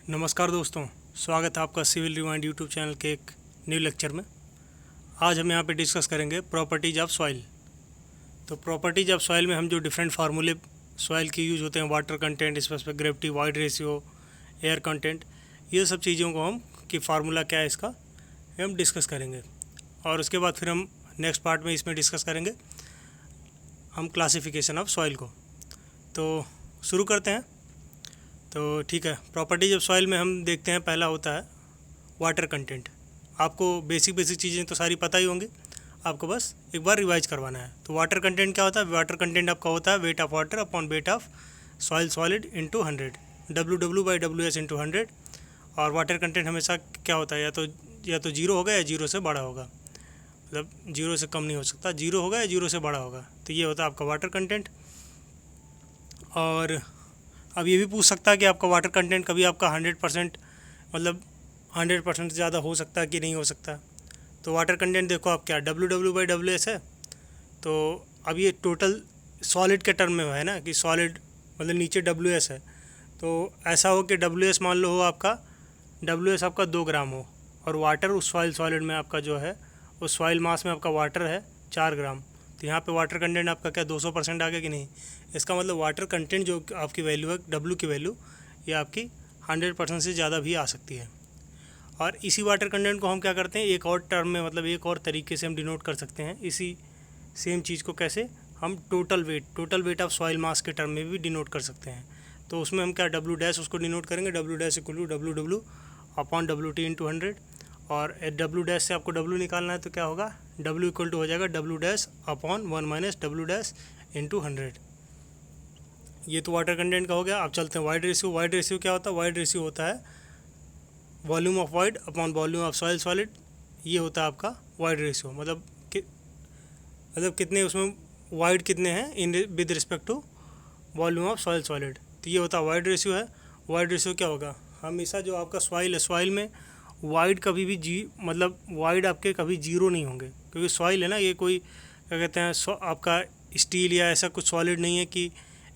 नमस्कार दोस्तों, स्वागत है आपका सिविल रिवाइंड यूट्यूब चैनल के एक न्यू लेक्चर में। आज हम यहाँ पे डिस्कस करेंगे प्रॉपर्टीज़ ऑफ सॉइल। तो प्रॉपर्टीज़ ऑफ सॉइल में हम जो डिफरेंट फार्मूले सॉइल के यूज़ होते हैं, water content, specific gravity, void ratio, air content, ये सब चीज़ों को हम कि फार्मूला क्या है इसका हम डिस्कस करेंगे। और उसके बाद फिर हम नेक्स्ट पार्ट में इसमें डिस्कस करेंगे हम क्लासिफिकेशन ऑफ सॉइल को। तो शुरू करते हैं। तो ठीक है, प्रॉपर्टीज ऑफ सॉइल में हम देखते हैं, पहला होता है वाटर कंटेंट। आपको बेसिक चीज़ें तो सारी पता ही होंगी, आपको बस एक बार रिवाइज करवाना है। तो वाटर कंटेंट क्या होता है? वाटर कंटेंट आपका होता है wait of water upon weight of soil solid into 100, WW/WS into 100। और वाटर कंटेंट हमेशा क्या होता है, या तो जीरो होगा या जीरो से बड़ा होगा, मतलब जीरो से कम नहीं हो सकता, जीरो होगा या जीरो से बड़ा होगा। तो ये होता है आपका वाटर कंटेंट। और अब ये भी पूछ सकता है कि आपका वाटर कंटेंट कभी आपका 100% मतलब 100% से ज़्यादा हो सकता है कि नहीं हो सकता। तो वाटर कंटेंट देखो आप क्या WW/WS है। तो अब ये टोटल सॉलिड के टर्म में है ना, कि सॉलिड मतलब नीचे WS है। तो ऐसा हो कि WS मान लो हो आपका, WS आपका 2 ग्राम हो, और वाटर उस सॉलिड में आपका जो है, उस सॉइल मास में आपका वाटर है 4 ग्राम। तो यहाँ पे वाटर कंटेंट आपका क्या 200% आ गया कि नहीं? इसका मतलब वाटर कंटेंट जो आपकी वैल्यू है, W की वैल्यू, ये आपकी 100% से ज़्यादा भी आ सकती है। और इसी वाटर कंटेंट को हम क्या करते हैं, एक और टर्म में, मतलब एक और तरीके से हम डिनोट कर सकते हैं इसी सेम चीज़ को। कैसे? हम टोटल वेट ऑफ सॉइल मास के टर्म में भी डिनोट कर सकते हैं। तो उसमें हम क्या W' उसको डिनोट करेंगे, W' equal to WW upon WT into 100। और W' से आपको W निकालना है, तो क्या होगा, W इक्वल टू हो जाएगा W' upon 1 minus W' into 100। ये तो वाटर कंटेंट का हो गया। अब चलते हैं वाइड रेशियो। वाइड रेशियो क्या होता है? वाइड रेशियो होता है volume of wide upon volume of soil solid. ये होता है आपका वाइड रेशियो, मतलब कितने उसमें वाइड कितने हैं इन with respect to volume of soil solid. तो ये होता है वाइड रेशियो है। वाइड रेशियो क्या होगा? हमेशा जो आपका सॉइल है, सॉइल में वाइड कभी भी मतलब वाइड आपके कभी जीरो नहीं होंगे, क्योंकि सॉइल है ना, ये कोई क्या कहते हैं, आपका स्टील या ऐसा कुछ सॉलिड नहीं है कि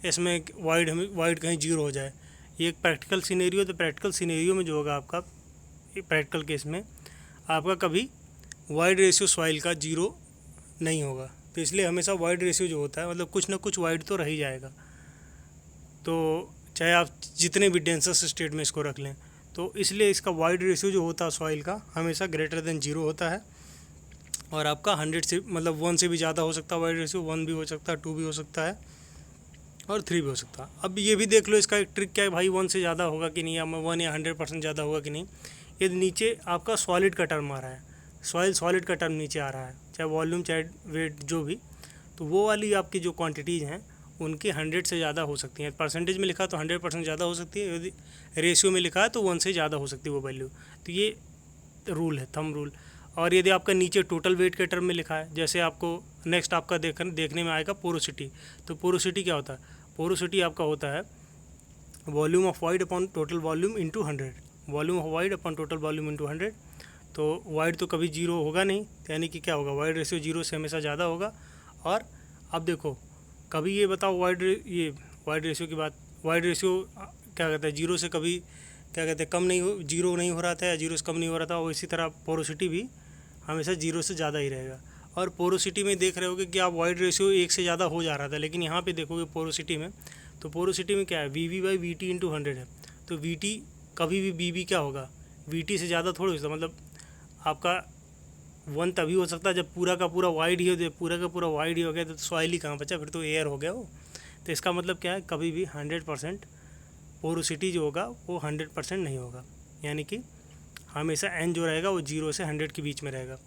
इसमें वाइड कहीं जीरो हो जाए। ये एक प्रैक्टिकल सिनेरियो। तो प्रैक्टिकल सिनेरियो में जो होगा आपका, प्रैक्टिकल केस में आपका कभी वाइड रेशियो सॉइल का जीरो नहीं होगा। तो इसलिए हमेशा वाइड रेशियो जो होता है, मतलब कुछ ना कुछ वाइड तो रह ही जाएगा। तो चाहे आप जितने भी डेंसस स्टेट में इसको रख लें, तो इसलिए इसका वाइड रेशियो जो होता है सॉइल का, हमेशा ग्रेटर देन जीरो होता है। और आपका 100 से मतलब 1 से भी ज़्यादा हो सकता है वाइड रेशियो, 1 भी हो सकता है, 2 भी हो सकता है, और 3 भी हो सकता है। अब ये भी देख लो, इसका एक ट्रिक क्या है भाई, 1 से ज़्यादा होगा कि नहीं, या 1 या 100% ज़्यादा होगा कि नहीं। यदि नीचे आपका सॉलिड का टर्म आ रहा है, सॉलिड का टर्म नीचे आ रहा है, चाहे वॉल्यूम चाहे वेट जो भी, तो वो वाली आपकी जो क्वांटिटीज़ हैं उनकी 100 से ज़्यादा हो सकती हैं। परसेंटेज में लिखा तो 100% ज़्यादा हो सकती है, यदि रेशियो में लिखा है तो 1 से ज़्यादा हो सकती है वो वैल्यू। तो ये रूल है, थंब रूल। और यदि आपका नीचे टोटल वेट के टर्म में लिखा है, जैसे आपको नेक्स्ट आपका देखने में आएगा पोरोसिटी। तो पोरोसिटी क्या होता है? पोरोसिटी आपका होता है volume of wide upon total volume into 100, volume of wide upon total volume into 100। तो वाइड तो कभी जीरो होगा नहीं, यानी कि क्या होगा, वाइड रेशियो जीरो से हमेशा ज़्यादा होगा। और अब देखो, कभी ये बताओ वाइड रेशियो की बात, वाइड रेशियो क्या कहते हैं, जीरो से कभी क्या कहते हैं कम नहीं हो, जीरो नहीं हो रहा था या जीरो से कम नहीं हो रहा था। और इसी तरह पोरोसिटी भी हमेशा जीरो से ज़्यादा ही रहेगा। और पोरोसिटी में देख रहे होगे कि आप वाइड रेशियो 1 से ज़्यादा हो जा रहा था, लेकिन यहाँ पे देखोगे पोरोसिटी में, तो पोरोसिटी में क्या है, VV/VT इंटू 100 है। तो VT कभी भी BB क्या होगा, VT से ज़्यादा थोड़ी होता, मतलब आपका 1 तभी हो सकता है जब पूरा का पूरा वाइड ही हो, जब पूरा का पूरा वाइड ही हो गया तो सॉइल ही कहाँ बचा, फिर तो एयर हो गया वो। तो इसका मतलब क्या है, कभी भी 100% पोरोसिटी जो होगा वो 100% नहीं होगा, यानी कि हमेशा n जो रहेगा वो 0 से 100 के बीच में रहेगा।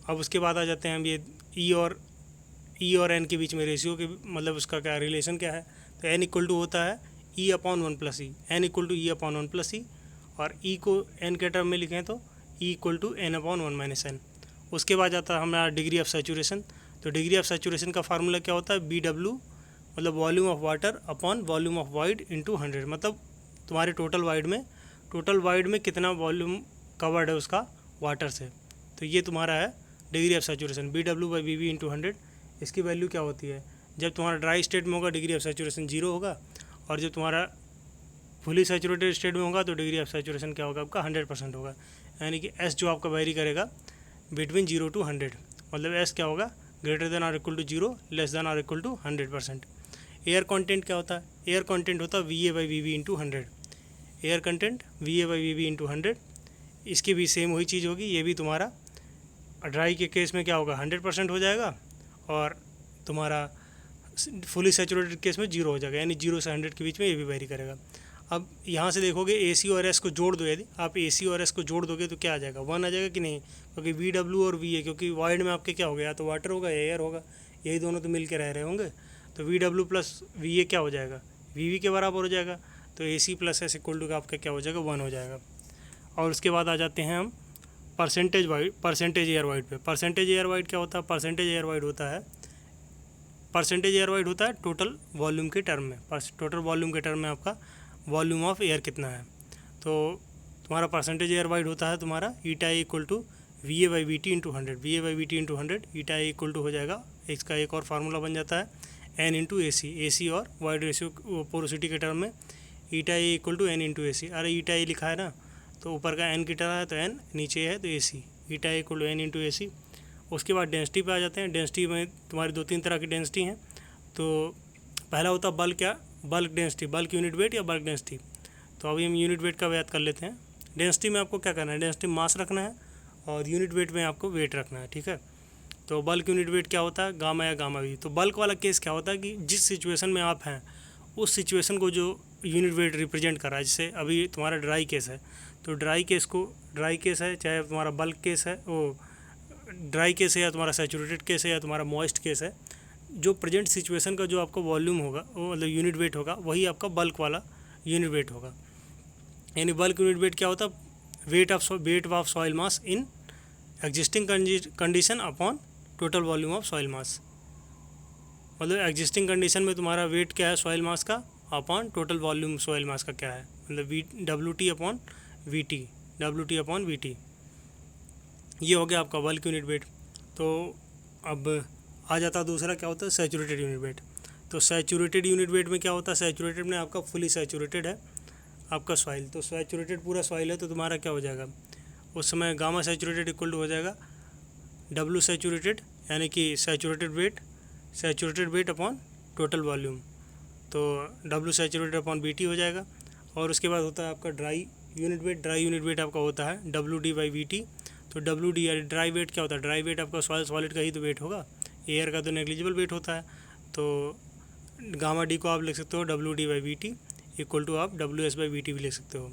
अब उसके बाद आ जाते हैं हम ये E और n के बीच में रेशियो के, मतलब उसका क्या रिलेशन क्या है। तो n इक्वल टू होता है E/1+E, n equal to E/1+E। और E को n के टर्म में लिखें तो E equal to n/1 - n। उसके बाद आता है हमारा डिग्री ऑफ सैचुरेशन। तो डिग्री ऑफ सैचुरेशन का फार्मूला क्या होता है, BW मतलब volume of water upon volume of wide into 100। मतलब तुम्हारे टोटल वाइड में कितना वॉल्यूम कवर्ड है उसका वाटर से। तो ये तुम्हारा है degree of saturation, BW/BV into 100। इसकी वैल्यू क्या होती है, जब तुम्हारा ड्राई स्टेट में होगा डिग्री ऑफ सैचुरेशन 0 होगा, और जब तुम्हारा फुली सैचुरेटेड स्टेट में होगा तो डिग्री ऑफ सैचुरेशन क्या होगा आपका 100% होगा, यानी कि एस जो आपका वेरी करेगा बिटवीन 0 to 100, मतलब एस क्या होगा ग्रेटर देन और इक्वल टू 0, लेस देन और इक्वल टू 100%। एयर कंटेंट क्या होता है, एयर कंटेंट होता है VA/VB into 100, air content VA/VB into 100। इसकी भी सेम वही चीज़ होगी, ये भी तुम्हारा ड्राई के केस में क्या होगा 100% हो जाएगा और तुम्हारा फुली सैचुरेटेड केस में 0 हो जाएगा, यानी 0 से 100 के बीच में ये भी वेरी करेगा। अब यहाँ से देखोगे AC और S को जोड़ दो, यदि आप AC और S को जोड़ दोगे तो क्या आ जाएगा 1 आ जाएगा कि नहीं, क्योंकि VW और VA, क्योंकि वाइड में आपके क्या हो गया, या तो वाटर होगा या एयर होगा, यही दोनों तो मिल के रह रहे होंगे, तो VW प्लस VA क्या हो जाएगा VV के बराबर हो जाएगा, तो AC plus S equal to आपका क्या हो जाएगा 1 हो जाएगा। और उसके बाद आ जाते हैं हम परसेंटेज एयर वाइड पे। परसेंटेज एयर वाइड क्या होता है, परसेंटेज एयर वाइड होता है टोटल वॉल्यूम के टर्म में, टोटल वॉल्यूम के टर्म में आपका वॉल्यूम ऑफ एयर कितना है, तो तुम्हारा परसेंटेज एयर वाइड होता है तुम्हारा eta equal to VA/VT into 100, VA/VT into 100, eta equal to हो जाएगा, इसका एक और फार्मूला बन जाता है N इंटू AC और वाइड रेशियो पोरोसिटी के टर्म में eta equal to N into AC। अरे ईटा लिखा है ना, तो ऊपर का N की तरह है तो N, नीचे है तो AC, eta equal to N into AC। उसके बाद डेंसिटी पे आ जाते हैं। डेंसिटी में तुम्हारी 2-3 तरह की डेंसिटी हैं, तो पहला होता है bulk density, bulk unit wait या बल्क डेंसिटी। तो अभी हम यूनिट वेट का याद कर लेते हैं। डेंसिटी में आपको क्या करना है, डेंसिटी मास रखना है और यूनिट वेट में आपको वेट रखना है, ठीक है। तो बल्क यूनिट वेट क्या होता है, गामा या गामा वी। तो बल्क वाला केस क्या होता है कि जिस सिचुएशन में आप हैं उस सिचुएशन को जो यूनिट वेट रिप्रेजेंट कर रहा है, जैसे अभी तुम्हारा ड्राई केस है तो ड्राई केस है, चाहे तुम्हारा बल्क केस है, वो ड्राई केस है या तुम्हारा सैचुरेटेड केस है या तुम्हारा मॉइस्ट केस है, जो प्रेजेंट सिचुएशन का जो आपका वॉल्यूम होगा वो मतलब यूनिट वेट होगा, वही आपका बल्क वाला यूनिट वेट होगा। यानी बल्क यूनिट वेट क्या होता है, weight of soil mass in existing condition upon total volume of soil मास। मतलब एग्जिस्टिंग कंडीशन में तुम्हारा वेट क्या है सॉइल मास का अपॉन टोटल वॉल्यूम सॉइल मास का क्या है, मतलब WT अपॉन VT। ये हो गया आपका बल्क यूनिट वेट। तो अब आ जाता दूसरा क्या होता है, सैचुरेटेड यूनिट वेट। तो सैचुरेटेड यूनिट वेट में क्या होता है, सैचुरेटेड में आपका फुली सैचुरेटेड है आपका सॉइल, तो सैचुरेटेड पूरा सॉइल है तो तुम्हारा क्या हो जाएगा उस समय गामा सैचुरेटेड इक्वल टू हो जाएगा W सैचुरेटेड, यानी कि saturated weight upon total volume, तो W सैचुरेटेड अपॉन BT हो जाएगा। और उसके बाद होता है आपका ड्राई यूनिट वेट आपका होता है WD/VT। तो WD यानी ड्राई वेट क्या होता है, ड्राई वेट आपका सॉलिड का ही तो वेट होगा, एयर का तो नेग्लिजिबल वेट होता है। तो गामा डी को आप लिख सकते हो WD/VT इक्वल टू आप WS/VT भी लिख सकते हो।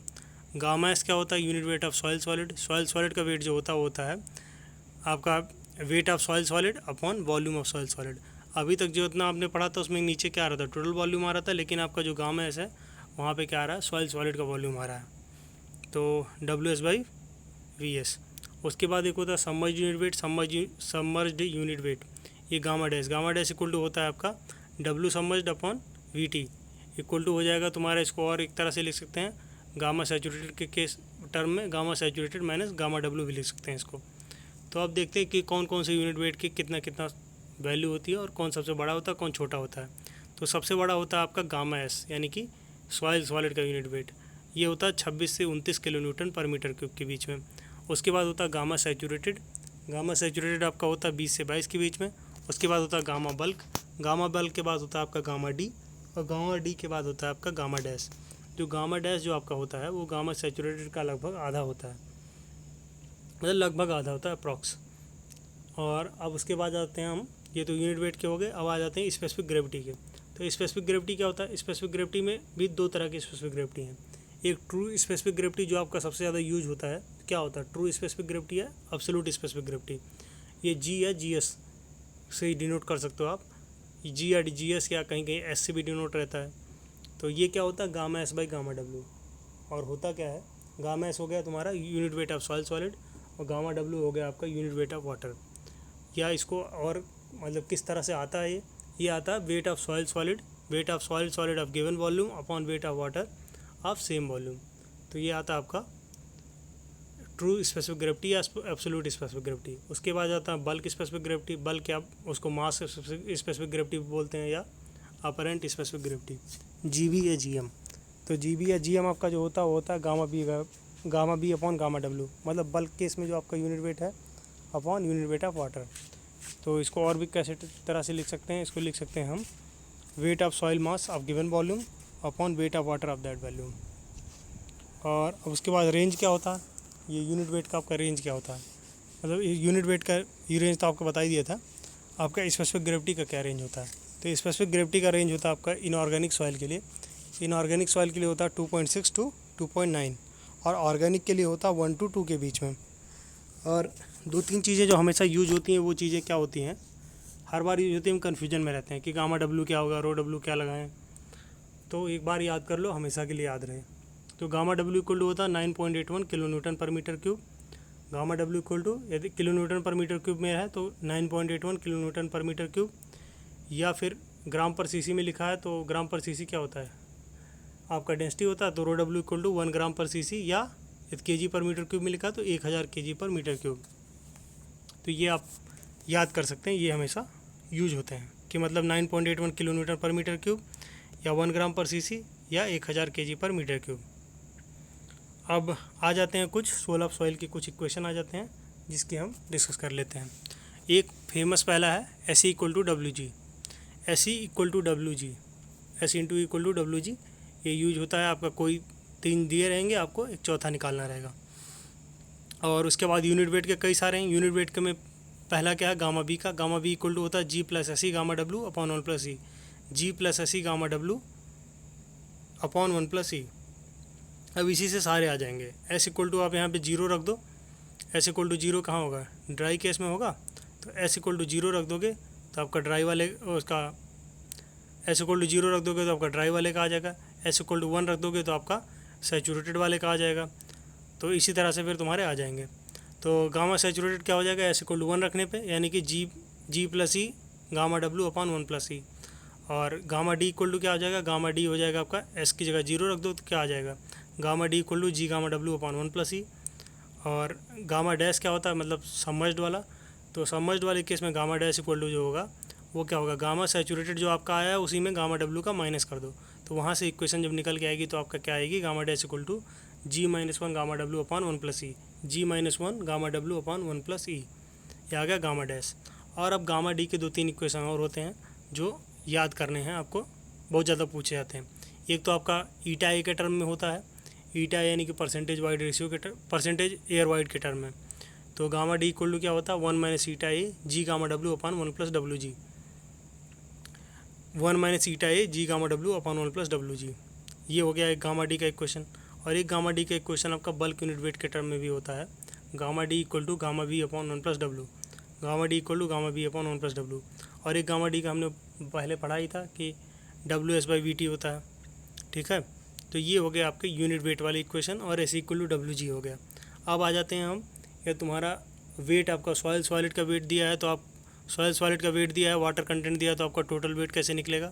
गामा एस क्या होता है, unit weight of soil solid का वेट जो होता है आपका weight of soil solid upon volume of soil solid. अभी तक जो इतना आपने पढ़ा था उसमें नीचे क्या आ रहा था, टोटल वॉल्यूम आ रहा था, लेकिन आपका जो गामा एस है वहाँ पे क्या आ रहा है, सॉइल सॉलिड का वॉल्यूम आ रहा है, तो WS/VS। उसके बाद एक होता है सबमर्ज्ड यूनिट वेट, ये गामा डैश इक्वल टू होता है आपका W submerged upon VT equal to हो जाएगा तुम्हारा, इसको और एक तरह से लिख सकते हैं गामा सैचुरेटेड के केस टर्म में gamma saturated minus gamma W भी लिख सकते हैं इसको। तो अब देखते हैं कि कौन कौन से यूनिट वेट की कितना वैल्यू होती है और कौन सबसे बड़ा होता है कौन छोटा होता है। तो सबसे बड़ा होता है आपका गामा एस, यानी कि सॉलिड का यूनिट वेट, ये होता है 26 से 29 kilo newton per metre cube के बीच में। उसके बाद होता है गामा सैचुरेटेड आपका होता है 20 से 22 के बीच में। उसके बाद होता है गामा बल्क के बाद होता है आपका गामा डी, और गामा डी के बाद होता है आपका गामा डैश। जो गामा डैश जो आपका होता है वो गामा सैचुरेटेड का लगभग आधा होता है, मतलब लगभग आधा होता है अप्रॉक्स। और अब उसके बाद आते हैं हम, ये तो यूनिट वेट के हो गए, अब आ जाते हैं स्पेसिफिक ग्रेविटी के। तो स्पेसिफिक ग्रेविटी क्या होता है, स्पेसिफिक ग्रेविटी में भी 2 तरह की स्पेसिफिक ग्रेविटी हैं। एक ट्रू स्पेसिफिक ग्रेविटी जो आपका सबसे ज़्यादा यूज होता है, क्या होता है ट्रू स्पेसिफिक ग्रेविटी है एब्सोल्यूट स्पेसिफिक ग्रेविटी, ये G या GS से डिनोट कर सकते हो आप, G या GS या कहीं कहीं S से भी डिनोट रहता है। तो ये क्या होता है gamma S by gamma W। और होता क्या है, गामा S हो गया तुम्हारा यूनिट वेट ऑफ सॉलिड और गामा W हो गया आपका यूनिट वेट ऑफ वाटर। या इसको और मतलब किस तरह से आता है, ये आता है weight of soil solid of given volume upon weight of water of same volume. तो ये आता है आपका ट्रू स्पेसिफिक ग्रेविटी या एब्सोल्यूट स्पेसिफिक ग्रेविटी। उसके बाद आता है बल्क स्पेसिफिक ग्रेविटी, बल्क या उसको मास स्पेसिफिक ग्रेविटी बोलते हैं या अपरेंट स्पेसिफिक ग्रेविटी, GB या GM। तो जी बी या जी एम आपका जो होता है वो होता है gamma B upon gamma W, मतलब बल्क केस में जो आपका यूनिट वेट है upon unit weight of water. तो इसको और भी कैसे तरह से लिख सकते हैं, इसको लिख सकते हैं हम weight of soil mass of given volume upon weight of water of that volume. और अब उसके बाद रेंज क्या होता है, ये यूनिट वेट का आपका रेंज क्या होता है, मतलब यूनिट वेट का ये रेंज तो आपको बता ही दिया था। आपका स्पेसिफिक ग्रेविटी का क्या रेंज होता है, तो स्पेसिफिक ग्रेविटी का रेंज होता है आपका इनऑर्गेनिक सॉइल के लिए, इनऑर्गेनिक सॉइल के लिए होता है 2.6 टू 2.9 और ऑर्गेनिक के लिए होता है 1 to 2 के बीच में। और 2-3 चीज़ें जो हमेशा यूज होती हैं वो चीज़ें क्या होती हैं, हर बार यूज होती है, हम कन्फ्यूजन में रहते हैं कि गामा डब्ल्यू क्या होगा, रो डब्ल्यू क्या लगाएं। तो एक बार याद कर लो, हमेशा के लिए याद रहे। तो गामा डब्ल्यू इक्वल टू होता है 9.81 kilo newton per metre cube. Gamma W equal to यदि kilo newton per metre cube में है तो 9.81 kilo newton per metre cube, या फिर ग्राम पर सीसी में लिखा है तो ग्राम पर सीसी क्या होता है आपका डेंसिटी होता है, तो रो डब्ल्यू इक्वल टू 1 ग्राम पर सीसी, या यदि केजी पर मीटर क्यूब में लिखा है तो 1000 केजी पर मीटर क्यूब। तो ये आप याद कर सकते हैं, ये हमेशा यूज होते हैं कि मतलब 9.81 kilo newton per metre cube या 1 ग्राम पर सीसी या 1000 केजी पर मीटर क्यूब। अब आ जाते हैं कुछ सोल ऑफ सॉइल के कुछ इक्वेशन आ जाते हैं जिसकी हम डिस्कस कर लेते हैं। एक फेमस पहला है S E equal to W G, S E equal to W G, S into equal to W G. ये यूज होता है आपका कोई 3 दिए रहेंगे, आपको एक चौथा निकालना रहेगा। और उसके बाद यूनिट वेट के कई सारे हैं। यूनिट वेट के में पहला क्या है गामा बी का, गामा बी इक्वल टू होता है G plus S E gamma W upon 1 plus E, G plus S E gamma W upon 1 plus E. अब इसी से सारे आ जाएंगे। एस इक्वल टू आप यहाँ पे 0 रख दो, एस इक्वल टू 0 कहाँ होगा, ड्राई केस में होगा, तो एस इक्वल टू 0 रख दोगे तो आपका ड्राई वाले उसका, एस इक्वल टू 0 रख दोगे तो आपका ड्राई वाले का आ जाएगा, एस इक्वल टू 1 रख दोगे तो आपका सैचुरेटेड वाले का आ जाएगा। तो इसी तरह से फिर तुम्हारे आ जाएंगे। तो गामा सैचुरेटेड क्या हो जाएगा, एस इक्वल टू 1 रखने पे, यानी कि G plus E gamma W upon 1 plus E. और गामा डी इक्वल टू क्या हो जाएगा, गामा डी हो जाएगा आपका, एस की जगह 0 रख दो तो क्या आ जाएगा, gamma D equal to G gamma W upon 1 plus E. और गामा डैश क्या होता है, मतलब सबमर्ज्ड वाला, तो सबमर्ज्ड वाले केस में गामा डैश इक्वल टू जो होगा वो क्या होगा, गामा सैचुरेटेड जो आपका आया है उसी में गामा डब्ल्यू का माइनस कर दो, तो वहाँ से इक्वेशन जब निकल के आएगी तो आपका क्या आएगी, gamma dash equal to G minus 1 gamma W upon 1 plus E, G minus 1 gamma W upon 1 plus E, ये आ गया गामा डैश। और अब गामा डी के 2-3 इक्वेशन और होते हैं जो याद करने हैं, आपको बहुत ज़्यादा पूछे जाते हैं। एक तो आपका ईटा ए के टर्म में होता है, ईटा यानी कि परसेंटेज वाइड रेशियो के परसेंटेज एयर वाइड के टर्म में। तो गामा डी इक्वल टू क्या होता है, 1 minus eta A G gamma W upon 1 plus W G, 1 minus eta A G gamma W upon 1 plus W G. ये हो गया एक गामा डी का इक्वेशन। और एक गामा डी का इक्वेशन आपका बल्क यूनिट वेट के टर्म में भी होता है, gamma D equal to gamma B upon 1 plus W, gamma D equal to gamma B upon 1 plus W. और एक गामा डी का हमने पहले पढ़ा ही था कि W S by V T होता है, ठीक है। तो ये हो गया आपके यूनिट वेट वाली इक्वेशन, और S equal to W G हो गया। अब आ जाते हैं हम, या तुम्हारा वेट आपका सॉइल सॉलिड का वेट दिया है तो आप सॉइल सॉलिड का वेट दिया है, वाटर कंटेंट दिया है तो आपका टोटल वेट कैसे निकलेगा,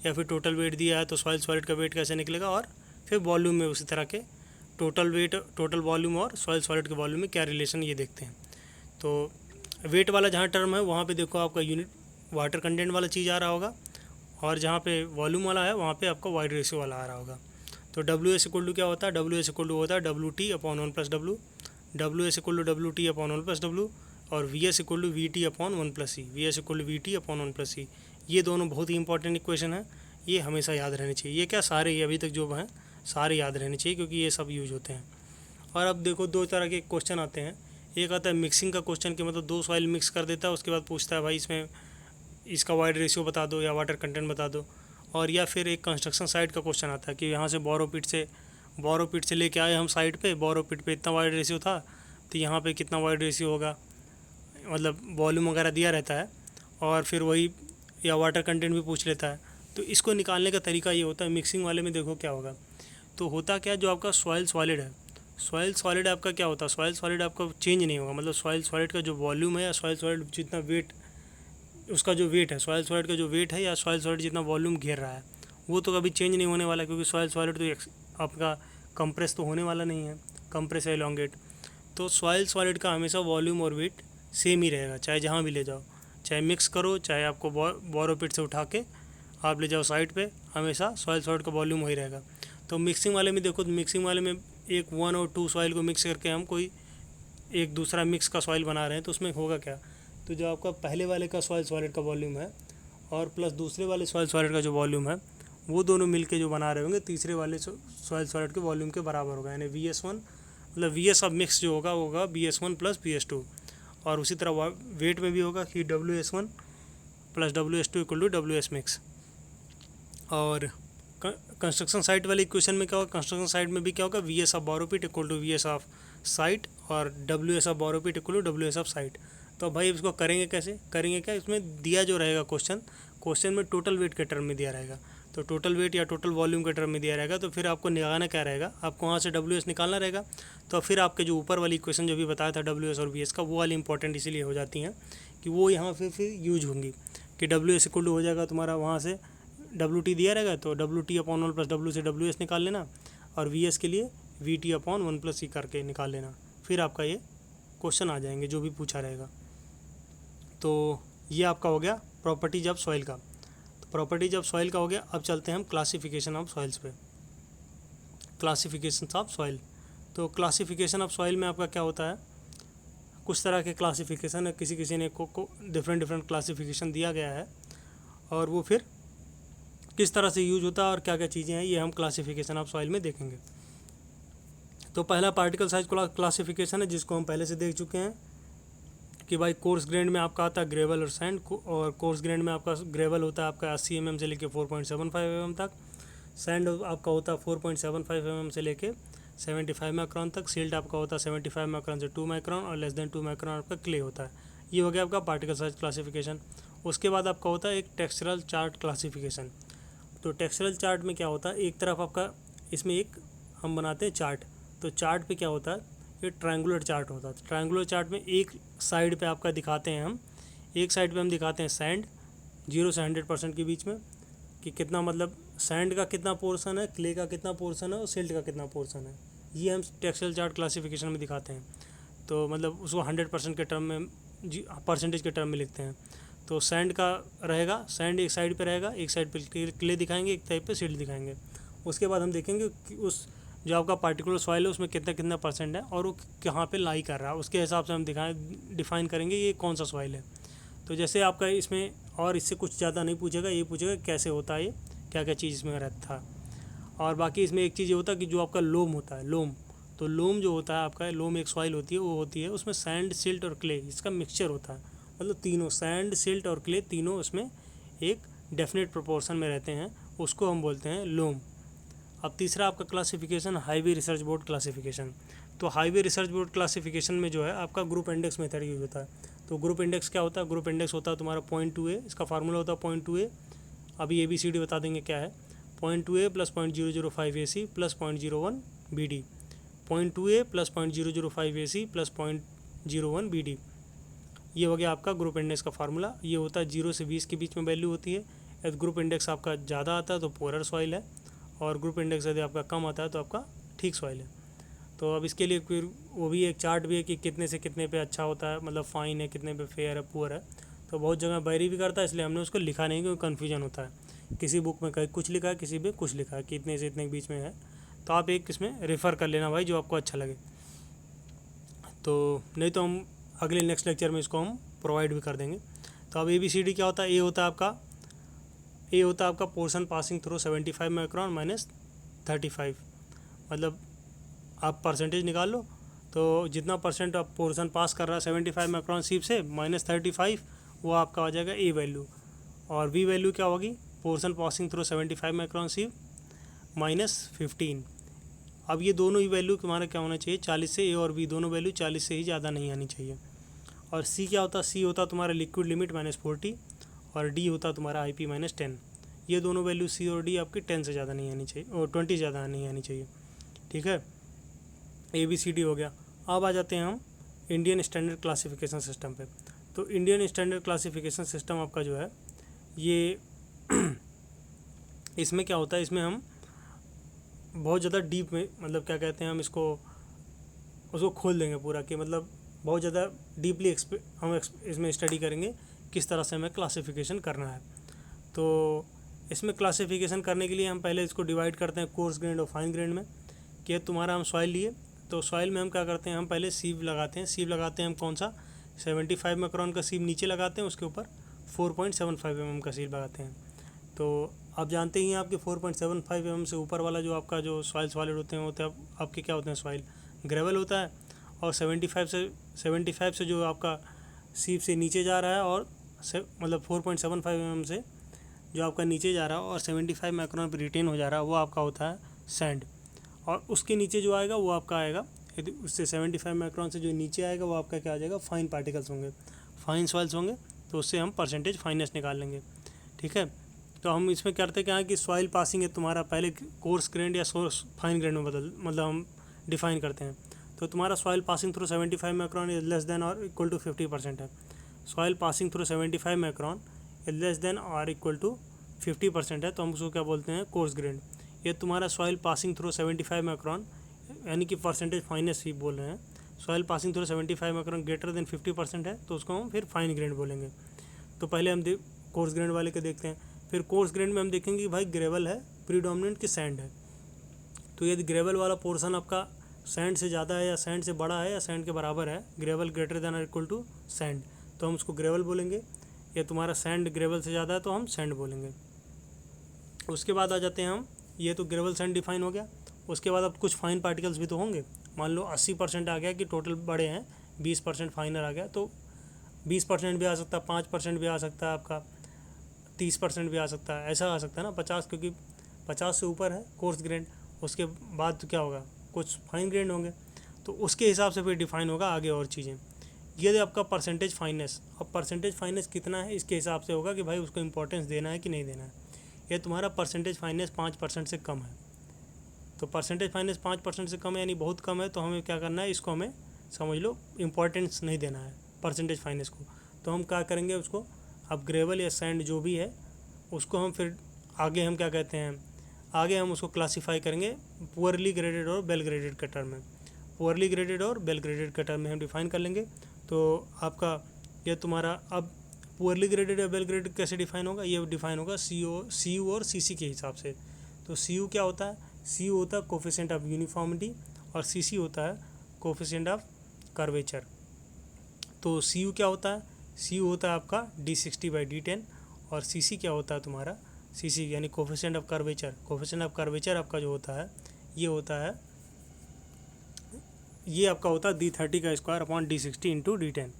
या फिर टोटल वेट दिया है तो सॉइल सॉलिड का वेट कैसे निकलेगा, और फिर वॉल्यूम में उसी तरह के टोटल वेट, टोटल वॉल्यूम और सॉइल सॉलिड के वॉल्यूम में क्या रिलेशन, ये देखते हैं। तो वेट वाला जहाँ टर्म है वहाँ पे देखो आपका यूनिट वाटर कंटेंट वाला चीज़ आ रहा होगा, और जहाँ पे वॉल्यूम वाला है वहाँ पे आपका वाइड रेशियो वाला आ रहा होगा। तो डब्ल्यू एस इक्वल टू क्या होता है, डब्ल्यू एस इक्वल टू होता है W T upon 1 plus W, W S equal to W T upon 1 plus W, और V S equal to V T upon 1 plus E, V S equal to V T upon 1 plus E. ये दोनों बहुत ही important equation है, ये हमेशा याद रहने चाहिए। ये क्या सारे ही अभी तक जो हैं सारे याद रहने चाहिए, क्योंकि ये सब यूज होते हैं। और अब देखो 2 तरह के क्वेश्चन आते हैं। एक आता है मिक्सिंग का क्वेश्चन, कि मतलब 2 सॉइल मिक्स कर देता है, उसके बाद पूछता है भाई इसमें इसका वाइड रेशियो बता दो या वाटर कंटेंट बता दो। और या फिर एक कंस्ट्रक्शन साइट का क्वेश्चन आता है कि यहाँ से बोरोपिट से लेके आए हम साइट पे, बोरोपिट पे इतना वाइड रेशियो था तो यहाँ पे कितना वाइड रेशियो होगा, मतलब वॉल्यूम वगैरह दिया रहता है, और फिर वही या वाटर कंटेंट भी पूछ लेता है। तो इसको निकालने का तरीका ये होता है, मिक्सिंग वाले में देखो क्या होगा। तो होता क्या, जो आपका सॉइल सॉलिड है, सॉइल सॉलिड आपका क्या होता है, सॉइल सॉलिड आपका चेंज नहीं होगा, मतलब सॉइल सॉलिड का जो वॉल्यूम है या सॉइल सॉलिड जितना वेट, उसका जो वेट है, सॉइल सॉलिड का जो वेट है या सॉइल सॉलिड जितना वॉल्यूम घेर रहा है वो तो कभी चेंज नहीं होने वाला, क्योंकि सॉइल सॉलिड तो आपका कंप्रेस तो होने वाला नहीं है, कंप्रेस एलोंगेट। तो सॉइल सॉलिड का हमेशा वॉल्यूम और वेट सेम ही रहेगा, चाहे जहाँ भी ले जाओ, चाहे मिक्स करो, चाहे आपको बोरोपिट से उठा के आप ले जाओ साइड पे, हमेशा सॉइल सॉलिड का वॉल्यूम वही रहेगा। तो मिक्सिंग वाले में देखो, तो मिक्सिंग वाले में एक 1 और 2 सॉइल को मिक्स करके हम कोई एक दूसरा मिक्स का सॉइल बना रहे हैं, तो उसमें होगा क्या, तो जो आपका पहले वाले का सॉइल सॉलिड का वॉल्यूम है और प्लस दूसरे वाले सॉइल सॉलिड का जो वॉल्यूम है, वो दोनों मिलके जो बना रहे होंगे तीसरे वाले सॉइल सॉलिड के वॉल्यूम के बराबर होगा, यानी VS1 मतलब VS ऑफ मिक्स जो होगा वो होगा BS1 प्लस BS2। और उसी तरह वेट में भी होगा कि WS1 plus WS2 equal to WS mix. और कंस्ट्रक्शन साइट वाले इक्वेशन में क्या होगा, कंस्ट्रक्शन साइट में भी क्या होगा, VS of borrow pit equal to VS of site और WS of borrow pit equal to WS of site. तो भाई इसको करेंगे कैसे, करेंगे क्या, इसमें दिया जो रहेगा क्वेश्चन में टोटल वेट के टर्म में दिया रहेगा, तो टोटल वेट या टोटल वॉल्यूम के टर्म में दिया रहेगा, तो फिर आपको निकालना क्या रहेगा, आपको वहाँ से WS निकालना रहेगा। तो फिर आपके जो ऊपर वाली इक्वेशन जो भी बताया था WS और VS का, वो वाली इंपॉर्टेंट इसीलिए हो जाती हैं कि वो यहाँ फिर यूज होंगी कि WS इक्वल टू हो जाएगा तुम्हारा, वहाँ से WT दिया रहेगा तो WT अपॉन 1 प्लस W से WS निकाल लेना, और VS के लिए VT अपॉन 1 प्लस C करके निकाल लेना, फिर आपका ये क्वेश्चन आ जाएंगे जो भी पूछा रहेगा। तो ये आपका हो गया प्रॉपर्टीज ऑफ सॉइल का। तो प्रॉपर्टीज ऑफ सॉइल का हो गया। अब चलते हैं हम क्लासिफिकेशन ऑफ सॉइल्स पे, क्लासिफिकेशन ऑफ सॉइल। तो क्लासिफिकेशन ऑफ सॉइल में आपका क्या होता है, कुछ तरह के क्लासिफिकेशन है, किसी ने को डिफरेंट क्लासिफिकेशन दिया गया है, और वो फिर किस तरह से यूज होता है और क्या क्या चीज़ें हैं, ये हम क्लासिफिकेशन ऑफ सॉइल में देखेंगे। तो पहला पार्टिकल साइज क्लासिफिकेशन है, जिसको हम पहले से देख चुके हैं कि भाई कोर्स ग्रेन में आपका आता है ग्रेवल और सैंड, और कोर्स ग्रेन में आपका ग्रेवल होता है आपका 80 mm से लेके 4.75 mm तक, सैंड आपका होता है 4.75 mm से लेके 75 माइक्रॉन तक, सिल्ट आपका होता है 75 माइक्रॉन से 2 माइक्रॉन, और लेस देन 2 माइक्रॉन आपका क्ले होता है। ये हो गया आपका पार्टिकल साइज क्लासिफिकेशन। उसके बाद आपका होता है एक टेक्सचरल चार्ट क्लासिफिकेशन। तो टेक्सचरल चार्ट में क्या होता है, एक तरफ आपका इसमें एक हम बनाते हैं चार्ट, तो चार्ट पे क्या होता है, ये ट्रायंगुलर चार्ट होता है। ट्रायंगुलर चार्ट में एक साइड पे आपका दिखाते हैं हम, एक साइड पे हम दिखाते हैं सैंड 0 से 100% के बीच में, कि कितना मतलब सैंड का कितना पोर्शन है, क्ले का कितना पोर्शन है और सिल्ट का कितना पोर्शन है, ये हम टेक्सचरल चार्ट क्लासिफिकेशन में दिखाते हैं। तो मतलब उसको 100% के टर्म में, परसेंटेज के टर्म में लिखते हैं। तो सैंड का रहेगा, सैंड एक साइड पे रहेगा, एक साइड पे क्ले दिखाएंगे, एक साइड पे सिल्ट दिखाएंगे। उसके बाद हम देखेंगे कि उस जो आपका पार्टिकुलर सॉइल है उसमें कितना कितना परसेंट है और वो कहाँ पे लाई कर रहा है, उसके हिसाब से हम डिफाइन करेंगे ये कौन सा सॉइल है। तो जैसे आपका इसमें, और इससे कुछ ज़्यादा नहीं पूछेगा, ये पूछेगा कैसे होता है, ये क्या क्या चीज़ इसमें रहता है। और बाकी इसमें एक चीज़ ये होता है कि जो आपका लोम होता है, लोम, तो लोम जो होता है आपका, लोम एक सॉइल होती है, वो होती है उसमें सैंड, सिल्ट और क्ले, इसका मिक्सचर होता है, मतलब तीनों सैंड, सिल्ट और क्ले तीनों उसमें एक डेफिनेट प्रोपोर्शन में रहते हैं, उसको हम बोलते हैं लोम। अब तीसरा आपका classification highway research board classification. तो हाईवे रिसर्च बोर्ड क्लासिफिकेशन में जो है आपका ग्रुप इंडेक्स मेथड यूज होता है। तो ग्रुप इंडेक्स क्या होता है, ग्रुप इंडेक्स होता है तुम्हारा 0.2a, इसका फार्मूला होता है 0.2a, अभी ABCD बता देंगे क्या है, 0.2a plus 0.005 AC plus 0.01 BD, 0.2a plus 0.005 AC plus 0.01 BD, ये हो गया आपका ग्रुप इंडेक्स का फार्मूला। ये होता है 0 से 20 के बीच में वैल्यू होती है। यदि ग्रुप इंडेक्स आपका ज़्यादा आता है तो पोरर सॉइल है, और ग्रुप इंडेक्स यदि आपका कम आता है तो आपका ठीक सॉइल है। तो अब इसके लिए फिर वो भी एक चार्ट भी है कि कितने से कितने पे अच्छा होता है, मतलब फाइन है, कितने पे फेयर है, पुअर है। तो बहुत जगह बैरी भी करता है, इसलिए हमने उसको लिखा नहीं क्योंकि कन्फ्यूजन होता है, किसी बुक में कहीं कुछ लिखा है, किसी में कुछ लिखा है कि इतने से इतने के बीच में है। तो आप एक इसमें रेफ़र कर लेना भाई, जो आपको अच्छा लगे। तो नहीं तो हम अगले नेक्स्ट लेक्चर में इसको हम प्रोवाइड भी कर देंगे। तो अब ABCD क्या होता है, ए होता है आपका portion passing through 75 micron minus 35, मतलब आप परसेंटेज निकाल लो, तो जितना परसेंट आप पोर्शन पास कर रहा है 75 माइक्रॉन सीप से माइनस 35, वो आपका आ जाएगा A वैल्यू। और B वैल्यू क्या होगी, पोर्शन पासिंग थ्रू 75 माइक्रॉन सीप माइनस 15। अब ये दोनों ही वैल्यू हमारा क्या होना चाहिए, 40 से, A और B दोनों वैल्यू 40 से ही ज़्यादा नहीं आनी चाहिए। और C क्या होता है, C होता है तुम्हारा लिक्विड लिमिट माइनस 40, और D होता है तुम्हारा IP माइनस 10। ये दोनों वैल्यू C और D आपकी 10 से ज़्यादा नहीं आनी चाहिए, और 20 से ज़्यादा नहीं आनी चाहिए, ठीक है। ABCD हो गया। अब आ जाते हैं हम इंडियन स्टैंडर्ड क्लासिफिकेशन सिस्टम पे। तो इंडियन स्टैंडर्ड क्लासिफिकेशन सिस्टम आपका जो है ये इसमें क्या होता है, इसमें हम बहुत ज़्यादा डीप में, मतलब क्या कहते हैं, हम उसको खोल देंगे पूरा, कि मतलब बहुत ज़्यादा डीपली हम इसमें स्टडी करेंगे किस तरह से हमें क्लासिफिकेशन करना है। तो इसमें क्लासिफिकेशन करने के लिए हम पहले इसको डिवाइड करते हैं कोर्स ग्रेड और फाइन ग्रेड में। कि तुम्हारा हम सॉइल लिए, तो सॉइल में हम क्या करते हैं, हम पहले सीव लगाते हैं। सीव लगाते हैं हम कौन सा, 75 माइक्रोन का सीव नीचे लगाते हैं, उसके ऊपर 4.75 mm का सीव लगाते हैं। तो आप जानते ही हैं आपके 4.75 mm से ऊपर वाला जो आपका जो सॉइल सॉलिड होते हैं आपके क्या होते हैं, सॉइल ग्रेवल होता है। और 75 से जो आपका सीव से नीचे जा रहा है और मतलब 4.75 mm से जो आपका नीचे जा रहा है और 75 माइक्रोन पर रिटेन हो जा रहा है, वो आपका होता है सैंड। और उसके नीचे जो आएगा वो आपका आएगा, यदि उससे 75 माइक्रोन से जो नीचे आएगा वो आपका क्या आ जाएगा, फाइन पार्टिकल्स होंगे, फाइन सॉइल्स होंगे। तो उससे हम परसेंटेज फाइनेस निकाल लेंगे। ठीक है, तो हम इसमें करते क्या है कि सॉइल पासिंग है तुम्हारा पहले कोर्स ग्रेड या सोर्स फाइन ग्रेड में मतलब हम डिफाइन करते हैं। तो तुम्हारा soil passing through 75 micron is less than और इक्वल टू 50% है। Soil passing through 75 micron is less than और इक्वल टू 50% है, तो हम उसको क्या बोलते हैं, कोर्स ग्रेड। ये तुम्हारा सॉइल पासिंग थ्रू 75 माइक्रोन यानी कि परसेंटेज फाइनेस ही बोल रहे हैं। Soil passing through 75 micron greater than 50% है, तो उसको हम फिर फाइन ग्रेड बोलेंगे। तो पहले हम कोर्स ग्रेड वाले के देखते हैं। फिर कोर्स ग्रेड में हम देखेंगे कि भाई ग्रेवल है प्रीडोमिनेंट कि सैंड है। तो यदि ग्रेवल वाला पोर्शन आपका सैंड से ज़्यादा है या सैंड से बड़ा है या सैंड के बराबर है, ग्रेवल ग्रेटर देन और इक्वल टू सैंड, तो हम उसको ग्रेवल बोलेंगे। या तुम्हारा सैंड ग्रेवल से ज़्यादा है तो हम सैंड बोलेंगे। उसके बाद आ जाते हैं हम, ये तो ग्रेवल सैंड डिफाइन हो गया। उसके बाद अब कुछ फाइन पार्टिकल्स भी तो होंगे। मान लो 80% आ गया कि टोटल बड़े हैं, 20% फाइनर आ गया, तो 20% भी आ सकता है, 5% भी आ सकता है, आपका 30% भी आ सकता है, ऐसा आ सकता है ना 50, क्योंकि 50 से ऊपर है कोर्स ग्रेड। उसके बाद तो क्या होगा, कुछ फाइन ग्रेड होंगे, तो उसके हिसाब से फिर डिफाइन होगा आगे और चीज़ें। ये आपका परसेंटेज फाइनेस, अब परसेंटेज फाइनेस कितना है इसके हिसाब से होगा कि भाई उसको इंपॉर्टेंस देना है कि नहीं देना है। ये तुम्हारा परसेंटेज फाइनेस 5% से कम है, तो परसेंटेज फाइनेस 5% से कम है यानी बहुत कम है, तो हमें क्या करना है, इसको हमें समझ लो इम्पोर्टेंस नहीं देना है परसेंटेज फाइनेस को। तो हम क्या करेंगे उसको, अब ग्रेवल या सैंड जो भी है उसको हम फिर आगे हम क्या कहते हैं, आगे हम उसको क्लासीफाई करेंगे पुअरली ग्रेडेड और वेल ग्रेडेड के टर्म में। पुअरली ग्रेडेड और वेल ग्रेडेड के टर्म में हम डिफाइन कर लेंगे। तो आपका ये तुम्हारा अब पुअरली ग्रेडेड या वेल ग्रेडेड कैसे डिफाइन होगा, ये डिफाइन होगा CU और CC के हिसाब से। तो CU क्या होता है, CU होता है कोफिशिएंट ऑफ यूनिफॉर्मिटी और CC होता है कोफिशिएंट ऑफ कर्वेचर। तो CU क्या होता है, CU होता है आपका D60/D10 और CC क्या होता है तुम्हारा, CC यानी coefficient of curvature. Coefficient of curvature आपका जो होता है ये होता है, ये आपका होता है D30 का square upon D60 into D10,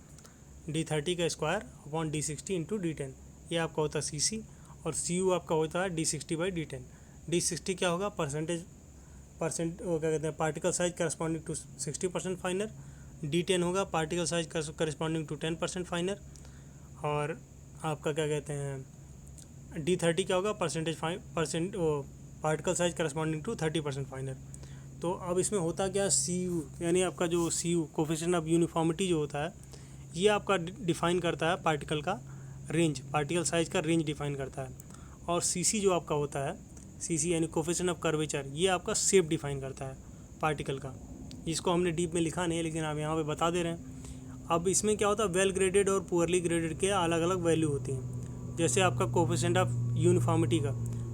D30 का square upon D60 into D10, ये आपका होता है CC। और CU आपका होता है D60/D10। D60 क्या होगा, वो क्या कहते हैं, particle size corresponding to 60% finer. D10 होगा particle size corresponding to 10% finer. और आपका क्या कहते हैं, D30 क्या होगा, particle size corresponding to 30% finer. तो अब इसमें होता क्या, CU यानी आपका जो CU कोफिशिएंट ऑफ यूनिफॉर्मिटी जो होता है, ये आपका डिफाइन करता है पार्टिकल का रेंज, पार्टिकल साइज का रेंज डिफाइन करता है। और CC जो आपका होता है, CC यानी कोफिशिएंट ऑफ कर्वेचर, ये आपका शेप डिफाइन करता है पार्टिकल का। इसको हमने डीप में लिखा नहीं है लेकिन आप यहाँ पे बता दे रहे हैं। अब इसमें क्या होता है, वेल ग्रेडेड और पुअरली ग्रेडेड के अलग अलग वैल्यू होती हैं। जैसे आपका कोफिशिएंट ऑफ यूनिफॉर्मिटी का,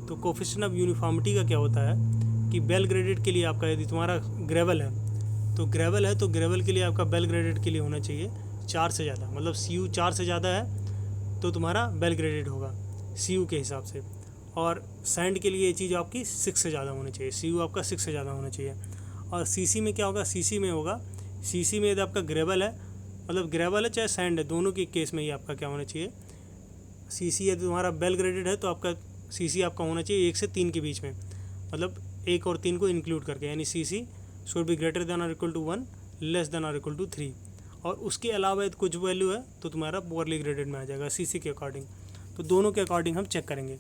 तो कोफिशिएंट ऑफ यूनिफॉर्मिटी का क्या होता है कि वेल ग्रेडेड के लिए आपका यदि तुम्हारा ग्रेवल है तो ग्रेवल के लिए आपका वेल ग्रेडेड के लिए होना चाहिए 4 से ज़्यादा, मतलब CU 4 से ज़्यादा है तो तुम्हारा वेल ग्रेडेड होगा CU के हिसाब से। और सैंड के लिए ये चीज़ आपकी 6 से ज़्यादा होनी चाहिए, CU आपका 6 से ज़्यादा होना चाहिए। और CC में क्या होगा, CC में यदि आपका ग्रेवल है, मतलब ग्रेवल है चाहे सैंड है, दोनों के केस में ही आपका क्या होना चाहिए, CC यदि तुम्हारा वेल ग्रेडेड है तो आपका CC आपका होना चाहिए 1 से 3 के बीच में, मतलब 1 और 3 को इंक्लूड करके, यानी CC should be greater than और इक्वल टू 1, लेस देन और इक्वल टू 3। और उसके अलावा यदि कुछ वैल्यू है तो तुम्हारा पुअरली ग्रेडेड में आ जाएगा CC के अकॉर्डिंग। तो दोनों के अकॉर्डिंग हम चेक करेंगे।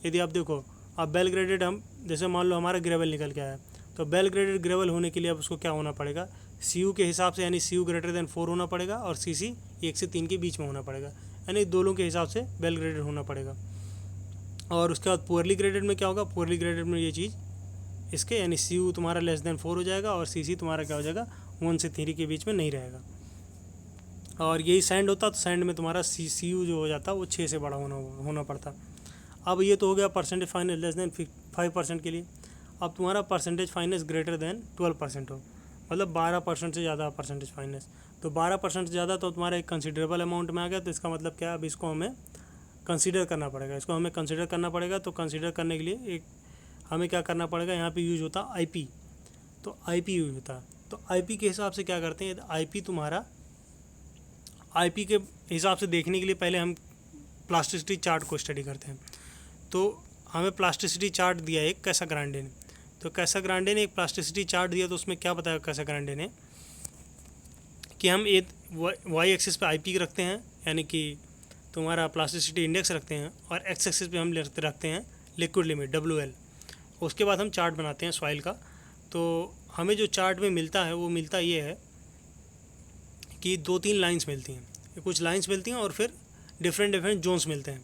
यदि आप देखो, अब वेल ग्रेडेड हम जैसे मान लो हमारा ग्रेवल निकल के आया, तो वेल ग्रेडेड ग्रेवल होने के लिए अब उसको क्या होना पड़ेगा, CU के हिसाब से यानी CU ग्रेटर देन 4 होना पड़ेगा और CC 1 से 3 के बीच में होना पड़ेगा, यानी दोनों के हिसाब से वेल ग्रेडेड होना पड़ेगा। और उसके बाद पुअरली ग्रेडेड में क्या होगा, पुअरली ग्रेडेड में ये चीज़ इसके यानी CU तुम्हारा लेस देन 4 हो जाएगा और CC तुम्हारा क्या हो जाएगा 1 से 3 के बीच में नहीं रहेगा। और यही सैंड होता तो सैंड में तुम्हारा CU जो हो जाता वो 6 से बड़ा होना पड़ता। अब ये तो हो गया परसेंटेज फाइनेंस लेस देन 5% के लिए। अब तुम्हारा परसेंटेज फाइनेंस ग्रेटर देन 12% हो, मतलब 12% से ज़्यादा परसेंटेज फाइनेंस। तो 12% से ज़्यादा तो तुम्हारा एक कंसिडरेबल अमाउंट में आ गया। तो इसका मतलब क्या है, अब इसको हमें कंसीडर करना पड़ेगा, इसको हमें कंसीडर करना पड़ेगा। तो कंसीडर करने के लिए एक हमें क्या करना पड़ेगा, यहाँ पे यूज होता है आईपी। तो आईपी यूज होता है। तो आईपी के हिसाब से क्या करते हैं, आईपी तुम्हारा आईपी के हिसाब से देखने के लिए पहले हम प्लास्टिसिटी चार्ट को स्टडी करते हैं। तो हमें प्लास्टिसिटी चार्ट दिया एक कैसाग्रांडे ने। तो कैसाग्रांडे ने एक प्लास्टिसिटी चार्ट दिया। तो उसमें क्या बताया कैसाग्रांडे ने कि हम एक वाई एक्सिस पे आईपी रखते हैं, यानी कि तुम्हारा प्लास्टिसिटी इंडेक्स रखते हैं, और एक्स एक्सिस पे हम रखते हैं लिक्विड लिमिट WL। उसके बाद हम चार्ट बनाते हैं सॉइल का। तो हमें जो चार्ट में मिलता है वो मिलता ये है कि 2-3 लाइंस मिलती हैं, कुछ लाइंस मिलती हैं और फिर डिफरेंट जोन्स मिलते हैं।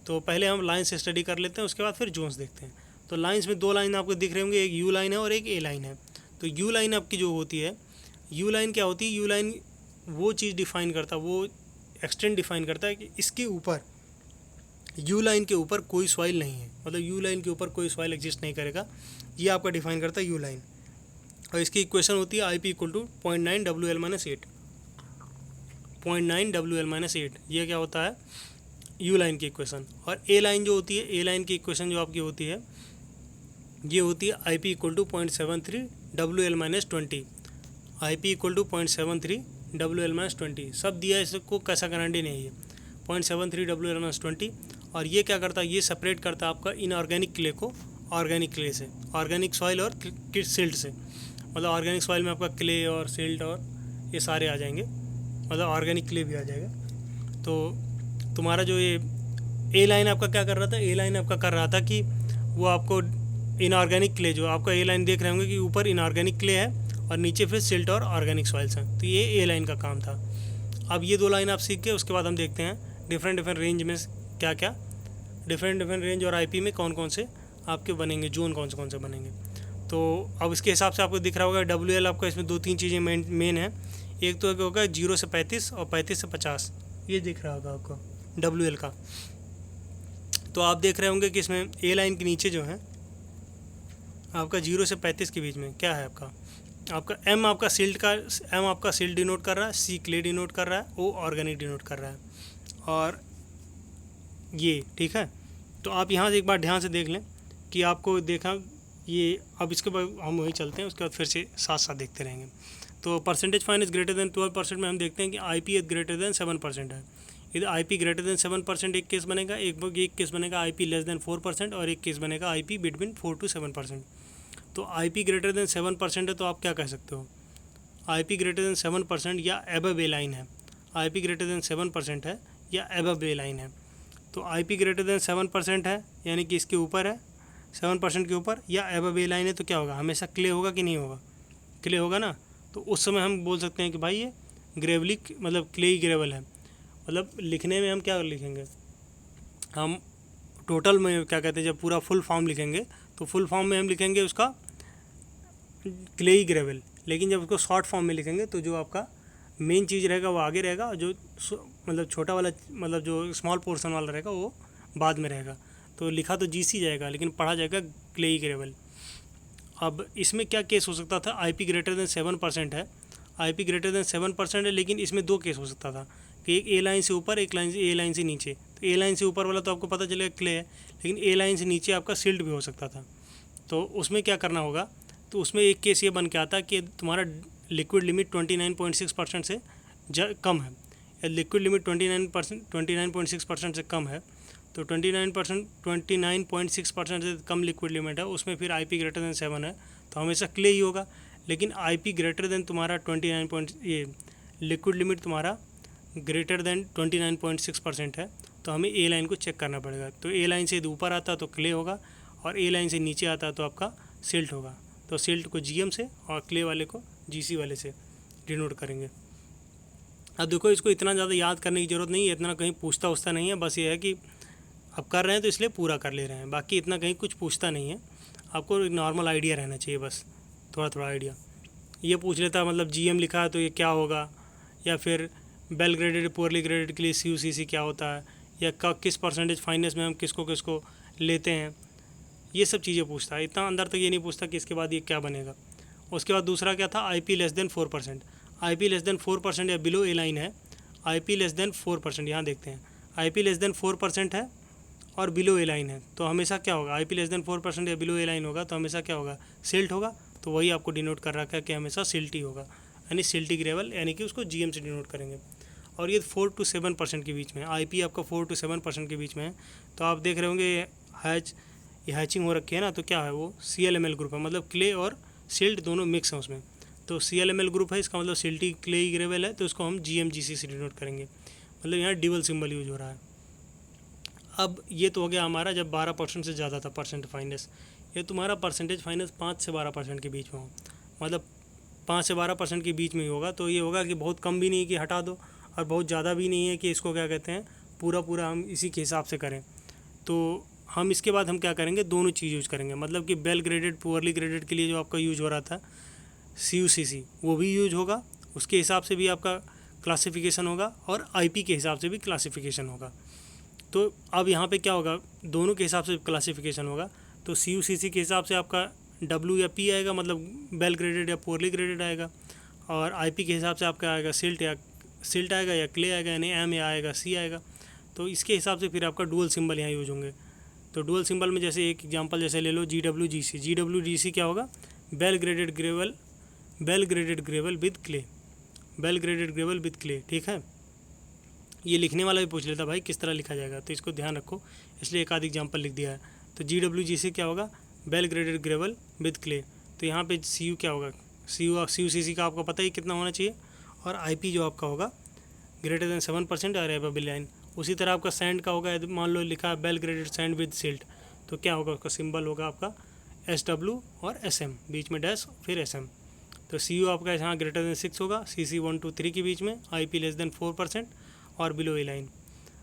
तो पहले हम लाइंस स्टडी कर लेते हैं, उसके बाद फिर जोन्स देखते हैं। तो लाइंस में 2 लाइन आपको दिख रहे होंगे, एक यू लाइन है और एक ए लाइन है। तो यू लाइन आपकी जो होती है, यू लाइन क्या होती है, यू लाइन वो चीज़ डिफाइन करता है, वो एक्सटेंट डिफाइन करता है कि इसके ऊपर यू लाइन के ऊपर कोई सॉइल नहीं है, मतलब यू लाइन के ऊपर कोई सॉइल एग्जिस्ट नहीं करेगा। ये आपका डिफाइन करता है यू लाइन। और इसकी इक्वेशन होती है IP = 0.9 WL-8, 0.9 WL-8। ये क्या होता है, यू लाइन की इक्वेशन। और ए लाइन जो होती है, ए लाइन की इक्वेशन जो आपकी होती है, ये होती है IP = 0.73 WL-20, IP = 0.73 WL-20। सब दिया है इसको कैसाग्रांडे ने, ये 0.73 WL-20। और ये क्या करता है, ये सेपरेट करता है आपका इनऑर्गेनिक क्ले को ऑर्गेनिक क्ले से, ऑर्गेनिक सॉइल और सिल्ट से। मतलब ऑर्गेनिक सॉइल में आपका क्ले और सिल्ट और ये सारे आ जाएंगे, मतलब ऑर्गेनिक क्ले भी आ जाएगा। तो तुम्हारा जो ये ए लाइन आपका क्या कर रहा था, ए लाइन आपका कर रहा था कि वो आपको इनऑर्गेनिक क्ले, जो आपका ए लाइन देख रहे होंगे कि ऊपर इनऑर्गेनिक क्ले है और नीचे फिर सिल्ट और ऑर्गेनिक सॉइल्स हैं। तो ये ए लाइन का काम था। अब ये 2 लाइन आप सीख के उसके बाद हम देखते हैं डिफरेंट रेंज में क्या क्या, डिफरेंट रेंज और IP में कौन कौन से आपके बनेंगे, जोन कौन से बनेंगे। तो अब इसके हिसाब से आपको दिख रहा होगा WL आपका इसमें 2-3 चीज़ें मेन है। एक तो होगा 0 से 35 और 35 से 50, ये दिख रहा होगा आपको WL का। तो आप देख रहे होंगे कि इसमें ए लाइन के नीचे जो है आपका 0 से 35 के बीच में क्या है, आपका M आपका सिल्ट डिनोट कर रहा है, C क्ले डिनोट कर रहा है, O ऑर्गेनिक डिनोट कर रहा है, और ये ठीक है। तो आप यहाँ से एक बार ध्यान से देख लें कि आपको देखा ये। अब इसके बाद हम वही चलते हैं, उसके बाद फिर से साथ साथ देखते रहेंगे। तो परसेंटेज फाइनेंस ग्रेटर देन 12% में हम देखते हैं कि IP ग्रेटर देन 7% है। इधर IP ग्रेटर देन 7% एक केस बनेगा, एक केस बनेगा IP लेस देन 4%, और एक केस बनेगा IP बिटवीन 4 to 7%। तो IP ग्रेटर देन 7% है, तो आप क्या कह सकते हो, IP ग्रेटर देन 7% या एबव ए लाइन है। IP ग्रेटर देन 7% है या एबव ए लाइन है। तो IP ग्रेटर देन 7% है, यानी कि इसके ऊपर है, 7% के ऊपर, या एबव ए लाइन है। तो क्या होगा, हमेशा क्ले होगा कि नहीं होगा, क्ले होगा ना। तो उस समय हम बोल सकते हैं कि भाई ये ग्रेवली, मतलब क्ले ही ग्रेवल है। मतलब लिखने में हम क्या लिखेंगे, हम टोटल में क्या कहते हैं, जब पूरा फुल फॉर्म लिखेंगे तो फुल फॉर्म में हम लिखेंगे उसका क्ले ही ग्रेवल। लेकिन जब उसको शॉर्ट फॉर्म में लिखेंगे तो जो आपका मेन चीज़ रहेगा वो आगे रहेगा, और जो मतलब छोटा वाला, मतलब जो स्मॉल पोर्शन वाला रहेगा वो बाद में रहेगा। तो लिखा तो GC जाएगा, लेकिन पढ़ा जाएगा क्ले ही ग्रेवल। अब इसमें क्या केस हो सकता था, IP ग्रेटर देन 7% है, IP ग्रेटर देन 7% है, लेकिन इसमें 2 केस हो सकता था कि एक ए लाइन से ऊपर, एक ए लाइन से नीचे। तो ए लाइन से ऊपर वाला तो आपको पता चलेगा क्ले है, लेकिन ए लाइन से नीचे आपका सिल्ट भी हो सकता था। तो उसमें क्या करना होगा, तो उसमें एक केस ये बन के आता कि तुम्हारा लिक्विड लिमिट 29.6% से कम है, या लिक्विड लिमिट 29.6% से कम है। तो 29.6% से कम लिक्विड लिमिट है, उसमें फिर IP ग्रेटर देन 7 है, तो हमेशा क्ले ही होगा। लेकिन IP ग्रेटर देन तुम्हारा 29 ये लिक्विड लिमिट तुम्हारा ग्रेटर देन 29.6% है, तो हमें ए लाइन को चेक करना पड़ेगा। तो ए लाइन से ऊपर आता तो क्ले होगा, और ए लाइन से नीचे आता तो आपका सिल्ट होगा। तो सिल्ट को GM से और क्ले वाले को GC वाले से डिनोट करेंगे। अब देखो, इसको इतना ज़्यादा याद करने की ज़रूरत नहीं है, इतना कहीं पूछता नहीं है। बस ये है कि अब कर रहे हैं तो इसलिए पूरा कर ले रहे हैं, बाकी इतना कहीं कुछ पूछता नहीं है। आपको एक नॉर्मल आइडिया रहना चाहिए, बस थोड़ा आइडिया। ये पूछ लेता मतलब GM लिखा है तो ये क्या होगा, या फिर वेल ग्रेडेड पुअरली ग्रेडेड के लिए CUCC क्या होता है, या किस परसेंटेज फाइनेंस में हम किसको लेते हैं, ये सब चीज़ें पूछता है। इतना अंदर तक ये नहीं पूछता कि इसके बाद ये क्या बनेगा। उसके बाद दूसरा क्या था, IP less than 4%। IP less than 4% या बिलो ए लाइन है, IP लेस देन 4%, यहाँ देखते हैं IP लेस देन 4% है और बिलो ए लाइन है, तो हमेशा क्या होगा, IP लेस देन 4% या बिलो ए लाइन होगा तो हमेशा क्या होगा, सिल्ट होगा। तो वही आपको डिनोट कर रखा है कि हमेशा सिल्ट ही होगा, यानी सिल्टी ग्रेवल, यानी कि उसको GM से डिनोट करेंगे। और ये 4 to 7% के बीच में है, IP आपका 4 to 7% के बीच में है। तो आप देख रहे होंगे ये हैचिंग हो रखी है ना, तो क्या है वो CLML ग्रुप है, मतलब क्ले और सिल्ट दोनों मिक्स हैं उसमें। तो CLML ग्रुप है, इसका मतलब सिल्टी क्ले ग्रेवल है, तो इसको हम GMGC से डिनोट करेंगे, मतलब यहाँ डबल सिंबल यूज हो रहा है। अब ये तो हो गया हमारा जब 12% से ज़्यादा था परसेंट फाइनेंस। ये तुम्हारा परसेंटेज फाइनेंस 5 से 12% के बीच में हो, मतलब 5 से 12% के बीच में ही होगा। तो ये होगा कि बहुत कम भी नहीं कि हटा दो, और बहुत ज़्यादा भी नहीं है कि इसको क्या कहते हैं पूरा हम इसी के हिसाब से करें। तो हम इसके बाद हम क्या करेंगे, दोनों चीज़ यूज़ करेंगे, मतलब कि वेल ग्रेडेड पुअरली ग्रेडेड के लिए जो आपका यूज हो रहा था CUCC वो भी यूज होगा, उसके हिसाब से भी आपका क्लासिफिकेशन होगा, और IP के हिसाब से भी क्लासिफिकेशन होगा। तो अब यहाँ पे क्या होगा, दोनों के हिसाब से क्लासिफिकेशन होगा। तो CUCC के हिसाब से आपका W या P आएगा, मतलब वेल ग्रेडेड या पुअरली ग्रेडेड आएगा, और IP के हिसाब से आपका आएगा सिल्ट आएगा या क्ले आएगा, यानी M या आएगा C आएगा। तो इसके हिसाब से फिर आपका डुअल सिंबल यहाँ यूज होंगे। तो डुअल सिंबल में जैसे एक एग्जांपल जैसे ले लो GWGC क्या होगा, well graded gravel with clay, well graded gravel with clay, ठीक है। ये लिखने वाला भी पूछ लेता भाई किस तरह लिखा जाएगा, तो इसको ध्यान रखो, इसलिए एक आध एग्जांपल लिख दिया है। तो GWGC क्या होगा, well graded gravel with clay. तो यहाँ पे CU क्या होगा, CUCC का आपको पता ही कितना होना चाहिए, और IP जो आपका होगा ग्रेटर देन 7% और एबव लाइन। उसी तरह आपका सैंड का होगा, मान लो लिखा है well graded sand with silt, तो क्या होगा, उसका सिंबल होगा आपका SW और SM, बीच में डैश फिर SM। तो CU आपका यहाँ ग्रेटर देन 6 होगा, CC 1 to 3 के बीच में, IP लेस देन 4% और बिलो ए लाइन।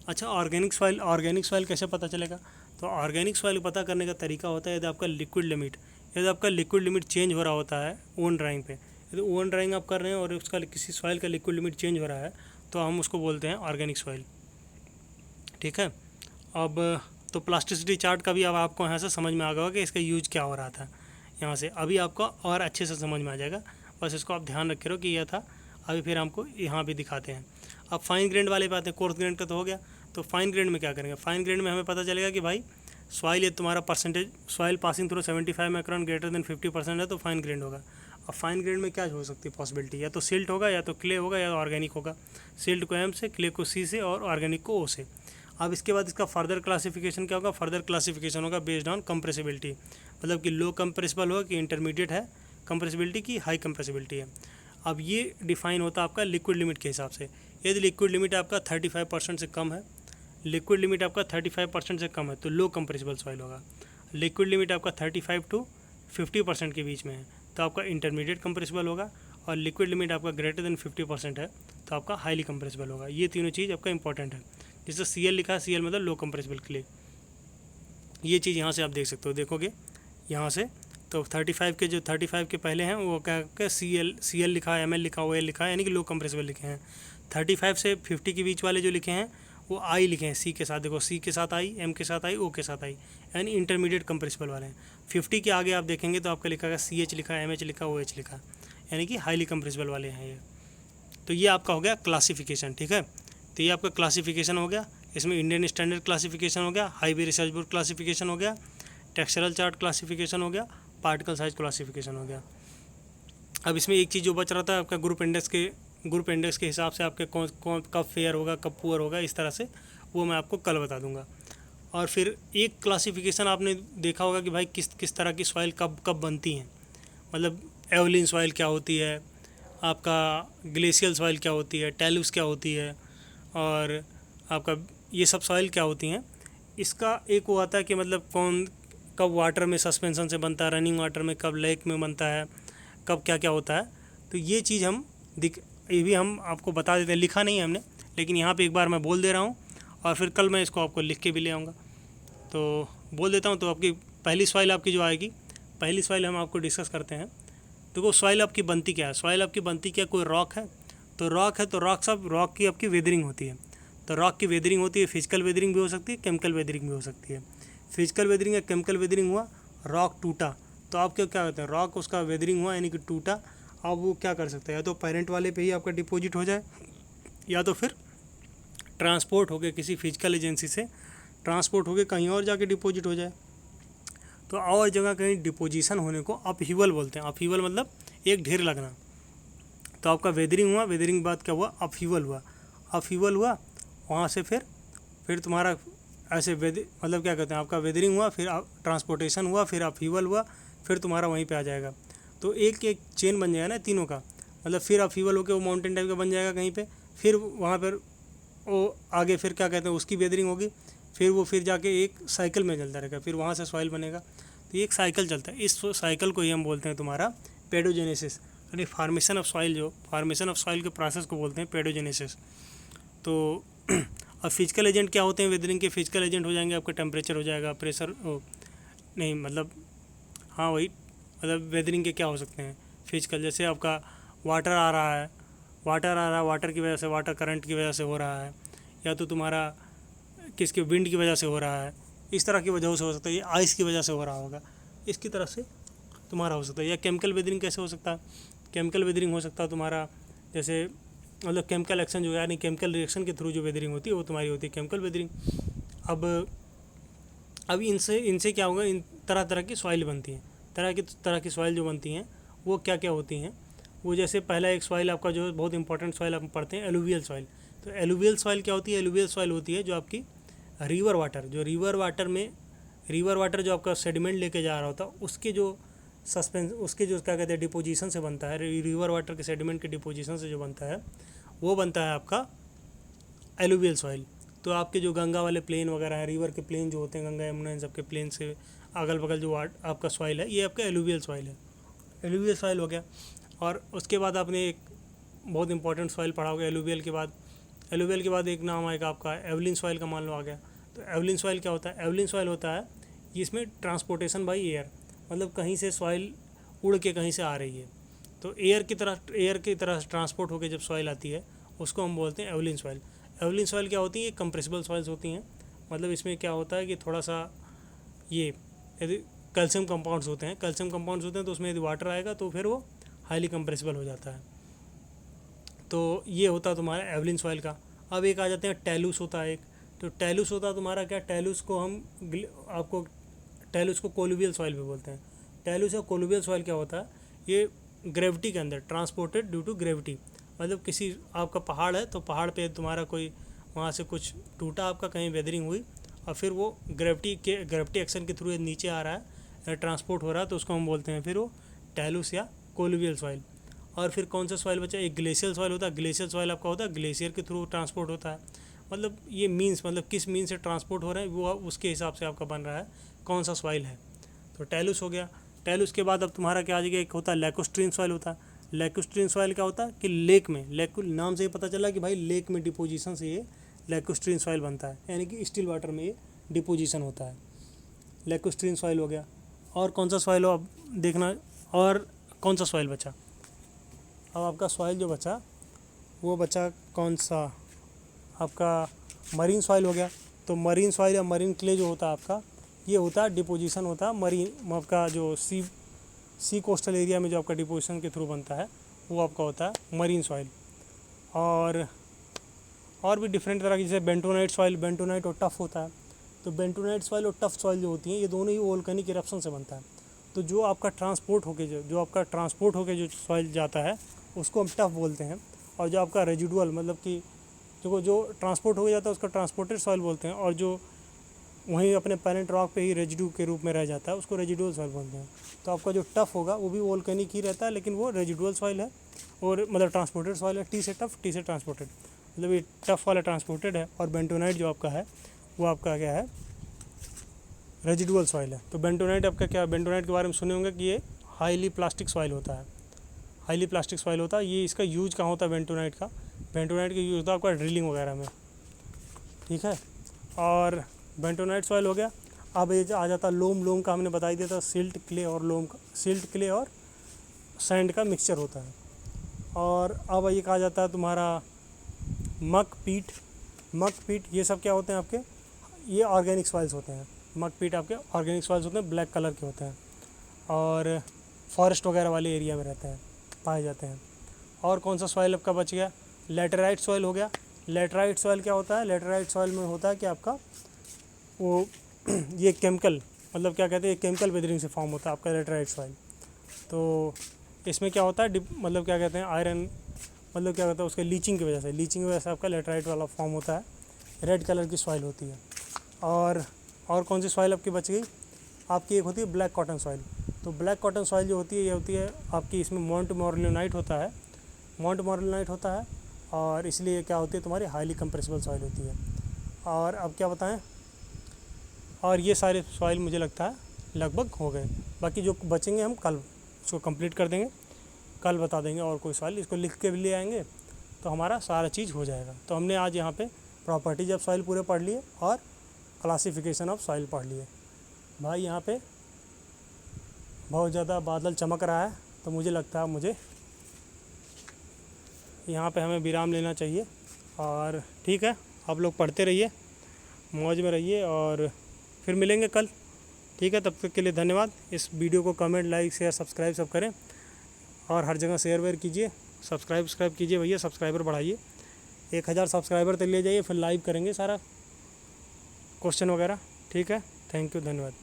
अच्छा, ऑर्गेनिक सॉइल कैसे पता चलेगा, तो ऑर्गेनिक सॉइल पता करने का तरीका होता है, यदि आपका लिक्विड लिमिट चेंज हो रहा होता है ओवन ड्राइंग पे, यदि ओवन ड्राइंग आप कर रहे हैं और उसका किसी सॉइल का लिक्विड लिमिट चेंज हो रहा है, तो हम उसको बोलते हैं ऑर्गेनिक सॉइल, ठीक है। अब तो प्लास्टिसिटी चार्ट का भी अब आपको यहाँ से समझ में आ गया कि इसका यूज क्या हो रहा था, यहाँ से अभी आपको और अच्छे से समझ में आ जाएगा। बस इसको आप ध्यान रखे रहो कि यह था। अभी फिर हमको यहाँ भी दिखाते हैं। अब फाइन ग्रेड वाले पे आते हैं, कोर्स ग्रेड का तो हो गया। तो फाइन ग्रेड में क्या करेंगे, फाइन ग्रेड में हमें पता चलेगा कि भाई सॉइल ये तुम्हारा percentage soil passing through 75 micron greater than 50% है, तो फाइन ग्रेड होगा। अब फाइन ग्रेड में क्या हो सकती है पॉसिबिलिटी, या तो सिल्ट होगा, या तो क्ले होगा, या ऑर्गेनिक होगा। सिल्ट को M से, क्ले को C से और ऑर्गेनिक को O से। अब इसके बाद इसका फर्दर क्लासिफिकेशन क्या होगा, फर्दर क्लासिफिकेशन होगा बेस्ड ऑन कंप्रेसिबिलिटी, मतलब कि लो कंप्रेसिबल होगा कि इंटरमीडिएट है कंप्रेसिबिलिटी की, हाई कंप्रेसिबिलिटी है। अब ये डिफाइन होता है आपका लिक्विड लिमिट के हिसाब से। यदि लिक्विड लिमिट आपका 35% से कम है, लिक्विड लिमिट आपका 35% से कम है तो लो कंप्रेसिबल सॉइल होगा। लिक्विड लिमिट आपका 35 to 50% के बीच में है तो आपका इंटरमीडिएट कंप्रेसिबल होगा, और लिक्विड लिमिट आपका ग्रेटर देन 50% है तो आपका हाईली कंप्रेसिबल होगा। ये तीनों चीज़ आपका इंपॉर्टेंट है। जैसे CL लिखा है, CL मतलब लो कंप्रेसिबल क्ले। ये चीज़ यहाँ से आप देख सकते हो, देखोगे यहाँ से तो 35 के जो 35 के पहले हैं वो क्या CL लिखा है, ML लिखा, OL लिखा है, यानी कि लो कंप्रेसिबल लिखे हैं। 35 से 50 के बीच वाले जो लिखे हैं वो I लिखे हैं, C के साथ, देखो C के साथ I, M के साथ I, O के साथ I, यानी इंटरमीडिएट कंप्रेसिबल वाले हैं। 50 के आगे आप देखेंगे तो आपका लिखा है CH लिखा है, MH लिखा, OH लिखा, यानी कि हाईली कंप्रेसिबल वाले हैं ये। तो ये आपका हो गया क्लासिफिकेशन, ठीक है। तो ये आपका क्लासिफिकेशन हो गया। इसमें इंडियन स्टैंडर्ड क्लासिफिकेशन हो गया, हाईवे रिसर्च बोर्ड क्लासिफिकेशन हो गया, टेक्सचरल चार्ट क्लासिफिकेशन हो गया, पार्टिकल साइज क्लासिफिकेशन हो गया। अब इसमें एक चीज़ जो बच रहा था आपका ग्रुप इंडेक्स के हिसाब से आपके कौन कब फेयर होगा, कब पुअर होगा, इस तरह से वो मैं आपको कल बता दूंगा। और फिर एक क्लासिफिकेशन आपने देखा होगा कि भाई किस तरह की सॉइल कब बनती हैं, मतलब एवलिन सॉइल क्या होती है, आपका ग्लेशियल सॉइल क्या होती है, टेलुस क्या होती है, और आपका ये सब सॉइल क्या होती हैं। इसका एक वो आता है कि मतलब कब वाटर में सस्पेंशन से बनता है, रनिंग वाटर में, कब लेक में बनता है, कब क्या क्या होता है। तो ये चीज़ ये भी हम आपको बता देते हैं, लिखा नहीं है हमने, लेकिन यहाँ पे एक बार मैं बोल दे रहा हूँ और फिर कल मैं इसको आपको लिख के भी ले आऊँगा। तो बोल देता हूँ। तो आपकी पहली सॉइल आपकी जो आएगी, पहली सॉइल हम आपको डिस्कस करते हैं। तो वो सॉइल आपकी बनती क्या है, सॉइल आपकी बनती क्या, कोई रॉक है तो रॉक है तो रॉक की आपकी वेदरिंग होती है। तो रॉक की वेदरिंग होती है, फिजिकल वेदरिंग भी हो सकती है, केमिकल वेदरिंग भी हो सकती है। फिजिकल वेदरिंग या केमिकल वेदरिंग हुआ, रॉक टूटा, तो आप क्या कहते हैं, रॉक उसका वेदरिंग हुआ यानी कि टूटा, अब वो क्या कर सकता है, या तो पेरेंट वाले पे ही आपका डिपॉजिट हो जाए, या तो फिर ट्रांसपोर्ट होके किसी फिजिकल एजेंसी से ट्रांसपोर्ट होके कहीं और जाके डिपॉजिट हो जाए। तो और जगह कहीं डिपोजिशन होने को अपहीवल बोलते हैं। अपहीवल मतलब एक ढेर लगना। तो आपका वेदरिंग हुआ, वेदरिंग के बाद क्या हुआ, अपहीवल हुआ, अपहीवल हुआ, वहाँ से फिर तुम्हारा ऐसे मतलब क्या कहते हैं, आपका वेदरिंग हुआ, फिर ट्रांसपोर्टेशन हुआ, फिर अपहीवल हुआ, फिर तुम्हारा वहीं पे आ जाएगा। तो एक एक चेन बन जाएगा ना तीनों का, मतलब फिर अपहीवल होकर वो माउंटेन टाइप का बन जाएगा कहीं पे, फिर वहाँ पर वो आगे फिर क्या कहते हैं उसकी वेदरिंग होगी, फिर वो फिर जाके एक साइकिल में चलता रहेगा, फिर वहाँ से सॉइल बनेगा। तो ये एक साइकिल चलता है। इस साइकिल को ही हम बोलते हैं तुम्हारा पेडोजेनेसिस, यानी फार्मेशन ऑफ सॉइल, जो फार्मेशन ऑफ सॉइल के प्रोसेस को बोलते हैं पेडोजेनेसिस। तो अब फिजिकल एजेंट क्या होते हैं वेदरिंग के, फिजिकल एजेंट हो जाएंगे आपका टेम्परेचर हो जाएगा, प्रेशर नहीं मतलब हाँ वही, मतलब वेदरिंग के क्या हो सकते हैं फिजिकल, जैसे आपका वाटर आ रहा है, वाटर की वजह से, वाटर करंट की वजह से हो रहा है, या तो तुम्हारा किसके विंड की वजह से हो रहा है, इस तरह की वजह से हो सकता है, ये आइस की वजह से हो रहा होगा, इसकी तरह से तुम्हारा हो सकता है। या केमिकल वेदरिंग कैसे हो सकता है, केमिकल वेदरिंग हो सकता है तुम्हारा जैसे मतलब केमिकल एक्शन जो है यानी केमिकल रिएक्शन के थ्रू जो वेदरिंग होती है वो तुम्हारी होती है केमिकल वेदरिंग। अब इनसे क्या होगा, इन तरह तरह की सॉइल बनती हैं, तरह की सॉइल जो बनती हैं वो क्या क्या होती हैं, वो जैसे पहला एक सॉइल आपका जो बहुत इंपॉर्टेंट सॉइल आप पढ़ते हैं एलुवियल सॉइल। तो एलुवियल सॉइल क्या होती है, एलुवियल सॉइल होती है जो आपकी रिवर वाटर जो आपका सेडिमेंट लेके जा रहा होता है उसके जो उसके जो क्या कहते हैं डिपोजिशन से बनता है, रिवर वाटर के सेडिमेंट के डिपोजिशन से जो बनता है वो बनता है आपका एलुवियल सॉइल। तो आपके जो गंगा वाले प्लेन वगैरह हैं, रिवर के प्लेन जो होते हैं, गंगा यमुना इन सब के प्लेन से अगल बगल जो आपका सॉइल है ये आपका एलुवियल सॉइल है, एलुवियल सॉइल हो गया। और उसके बाद आपने एक बहुत इंपॉर्टेंट सॉइल पढ़ा होगा एलुवियल के बाद एक नाम आएगा आपका एवलिन सॉइल का, मान लो आ गया। तो एवलिन सॉइल क्या होता है, एवलिन सॉइल होता है जिसमें ट्रांसपोर्टेशन बाई एयर, मतलब कहीं से सॉइल उड़ के कहीं से आ रही है, तो एयर की तरह ट्रांसपोर्ट होकर जब सॉइल आती है उसको हम बोलते हैं एवलिन सॉइल। एवलिन सॉइल क्या होती है, कंप्रेसिबल सॉइल्स होती हैं, मतलब इसमें क्या होता है कि थोड़ा सा ये यदि कैल्शियम कंपाउंड्स होते हैं तो उसमें यदि वाटर आएगा तो फिर वो हाईली कंप्रेसिबल हो जाता है। तो ये होता है तुम्हारा एवलिन सॉइल का। अब एक आ जाते हैं टैलूस होता है एक, तो टैलूस होता है तुम्हारा क्या, टैलूस को कोलुवियल सॉइल भी बोलते हैं। टैलूस या कोलुवियल सॉइल क्या होता है, ये ग्रेविटी के अंदर ट्रांसपोर्टेड ड्यू टू ग्रेविटी, मतलब किसी आपका पहाड़ है तो पहाड़ पे तुम्हारा कोई वहाँ से कुछ टूटा, आपका कहीं वेदरिंग हुई और फिर वो ग्रेविटी एक्शन के थ्रू नीचे आ रहा है, ट्रांसपोर्ट हो रहा है, तो उसको हम बोलते हैं फिर वो टैलूस या कोलुवियल सॉइल। और फिर कौन सा सॉइल बचा, एक ग्लेशियल सॉइल होता है। ग्लेशियल सॉइल आपका होता है ग्लेशियर के थ्रू ट्रांसपोर्ट होता है, मतलब ये मीन्स मतलब किस मीन से ट्रांसपोर्ट हो रहा है वो उसके हिसाब से आपका बन रहा है कौन सा सॉइल है। तो टैलूस हो गया। टैलूस के बाद अब तुम्हारा क्या आ जाएगा, एक होता है लैकोस्ट्रीन सॉइल होता है। लैकोस्ट्रीन सॉइल क्या होता है कि लेक नाम से ही पता चला कि भाई लेक में डिपोजिशन से ये लैकोस्ट्रीन सॉइल बनता है, यानी कि स्टिल वाटर में ये डिपोजिशन होता है। लैकोस्ट्रीन सॉइल हो गया। और कौन सा सॉइल हो अब देखना, और कौन सा सॉइल बचा, अब आपका सॉइल जो बचा वो बचा कौन सा, आपका मरीन सॉइल हो गया। तो मरीन सॉइल या मरीन क्ले जो होता है आपका, ये होता है डिपोजिशन होता है मरीन, आपका जो सी कोस्टल एरिया में जो आपका डिपोजिशन के थ्रू बनता है वो आपका होता है मरीन सॉइल। और भी डिफरेंट तरह की, जैसे बेंटोनाइट सॉइल, बेंटोनाइट और टफ़ होता है। तो बेंटोनाइट सॉइल और टफ़ सॉइल जो होती हैं ये दोनों ही वोल्केनिक इरप्शन से बनता है। तो जो आपका ट्रांसपोर्ट होके जो सॉइल जाता है उसको हम टफ़ बोलते हैं, और जो आपका रेजिडुअल मतलब कि जो ट्रांसपोर्ट हो जाता है उसका ट्रांसपोर्टेड सॉइल बोलते हैं, और जो वहीं अपने पेरेंट रॉक पे ही रेजिडू के रूप में रह जाता है उसको रेजिडुअल सॉइल बोलते हैं। तो आपका जो टफ़ होगा वो भी वोल्केनिक ही रहता है, लेकिन वो रेजिडुअल सॉइल है, और मतलब ट्रांसपोर्टेड सॉइल है, टी से टफ़, टी से ट्रांसपोर्टेड, मतलब ये टफ़ वाला ट्रांसपोर्टेड है, और बेंटोनाइट जो आपका है वो आपका क्या है, रेजिडुअल सॉइल है। तो बेंटोनाइट आपका क्या, बेंटोनाइट के बारे में सुने होंगे कि ये हाईली प्लास्टिक सॉइल होता है, हाईली प्लास्टिक सॉइल होता है। ये इसका यूज कहाँ होता है बेंटोनाइट का यूज़ होता है आपका ड्रिलिंग वगैरह में, ठीक है। और बेंटोनाइट सॉइल हो गया। अब ये आ जाता है लोम का हमने बता ही दिया था, सिल्ट क्ले और सैंड का मिक्सचर होता है। और अब ये कहा जाता है तुम्हारा मक पीट, ये सब क्या होते हैं आपके, ये ऑर्गेनिक सॉइल्स होते हैं। मक पीट आपके ऑर्गेनिक सॉइल्स होते हैं, ब्लैक कलर के होते हैं और फॉरेस्ट वगैरह वाले एरिया में रहते हैं, पाए जाते हैं। और कौन सा सॉइल आपका बच गया? लेटराइट सॉइल हो गया। लेटराइट सॉइल क्या होता है? लेटराइट सॉइल में होता है कि आपका वो ये केमिकल, मतलब क्या कहते हैं, केमिकल वेदरिंग से फॉर्म होता है आपका लेटराइट सॉइल। तो इसमें क्या होता है, मतलब क्या कहते हैं, आयरन, मतलब क्या कहते हैं, उसके लीचिंग की वजह से आपका लेटराइट वाला फॉर्म होता है, रेड कलर की सॉइल होती है। और कौन सी सॉइल आपकी बच गई? आपकी एक होती है ब्लैक कॉटन सॉइल। तो ब्लैक कॉटन सॉइल जो होती है, ये होती है आपकी, इसमें मोंट मोरलिनाइट होता है और इसलिए क्या होती है, तुम्हारी हाईली कंप्रेसिबल सॉइल होती है। और अब क्या बताएं, और ये सारे सॉइल मुझे लगता है लगभग हो गए। बाकी जो बचेंगे हम कल उसको कंप्लीट कर देंगे, कल बता देंगे। और कोई सॉइल इसको लिख के भी ले आएंगे तो हमारा सारा चीज़ हो जाएगा। तो हमने आज यहाँ पे प्रॉपर्टीज ऑफ सॉइल पूरे पढ़ लिए और क्लासिफिकेशन ऑफ सॉइल पढ़ लिए। भाई यहाँ पे बहुत ज़्यादा बादल चमक रहा है, तो मुझे लगता है मुझे यहाँ पे हमें विराम लेना चाहिए। और ठीक है, आप लोग पढ़ते रहिए, मौज में रहिए और फिर मिलेंगे कल। ठीक है, तब तक के लिए धन्यवाद। इस वीडियो को कमेंट, लाइक, शेयर, सब्सक्राइब सब करें और हर जगह शेयर वेयर कीजिए, सब्सक्राइब कीजिए भैया, सब्सक्राइबर बढ़ाइए। 1000 सब्सक्राइबर तक ले जाइए, फिर लाइव करेंगे सारा क्वेश्चन वगैरह। ठीक है, थैंक यू, धन्यवाद।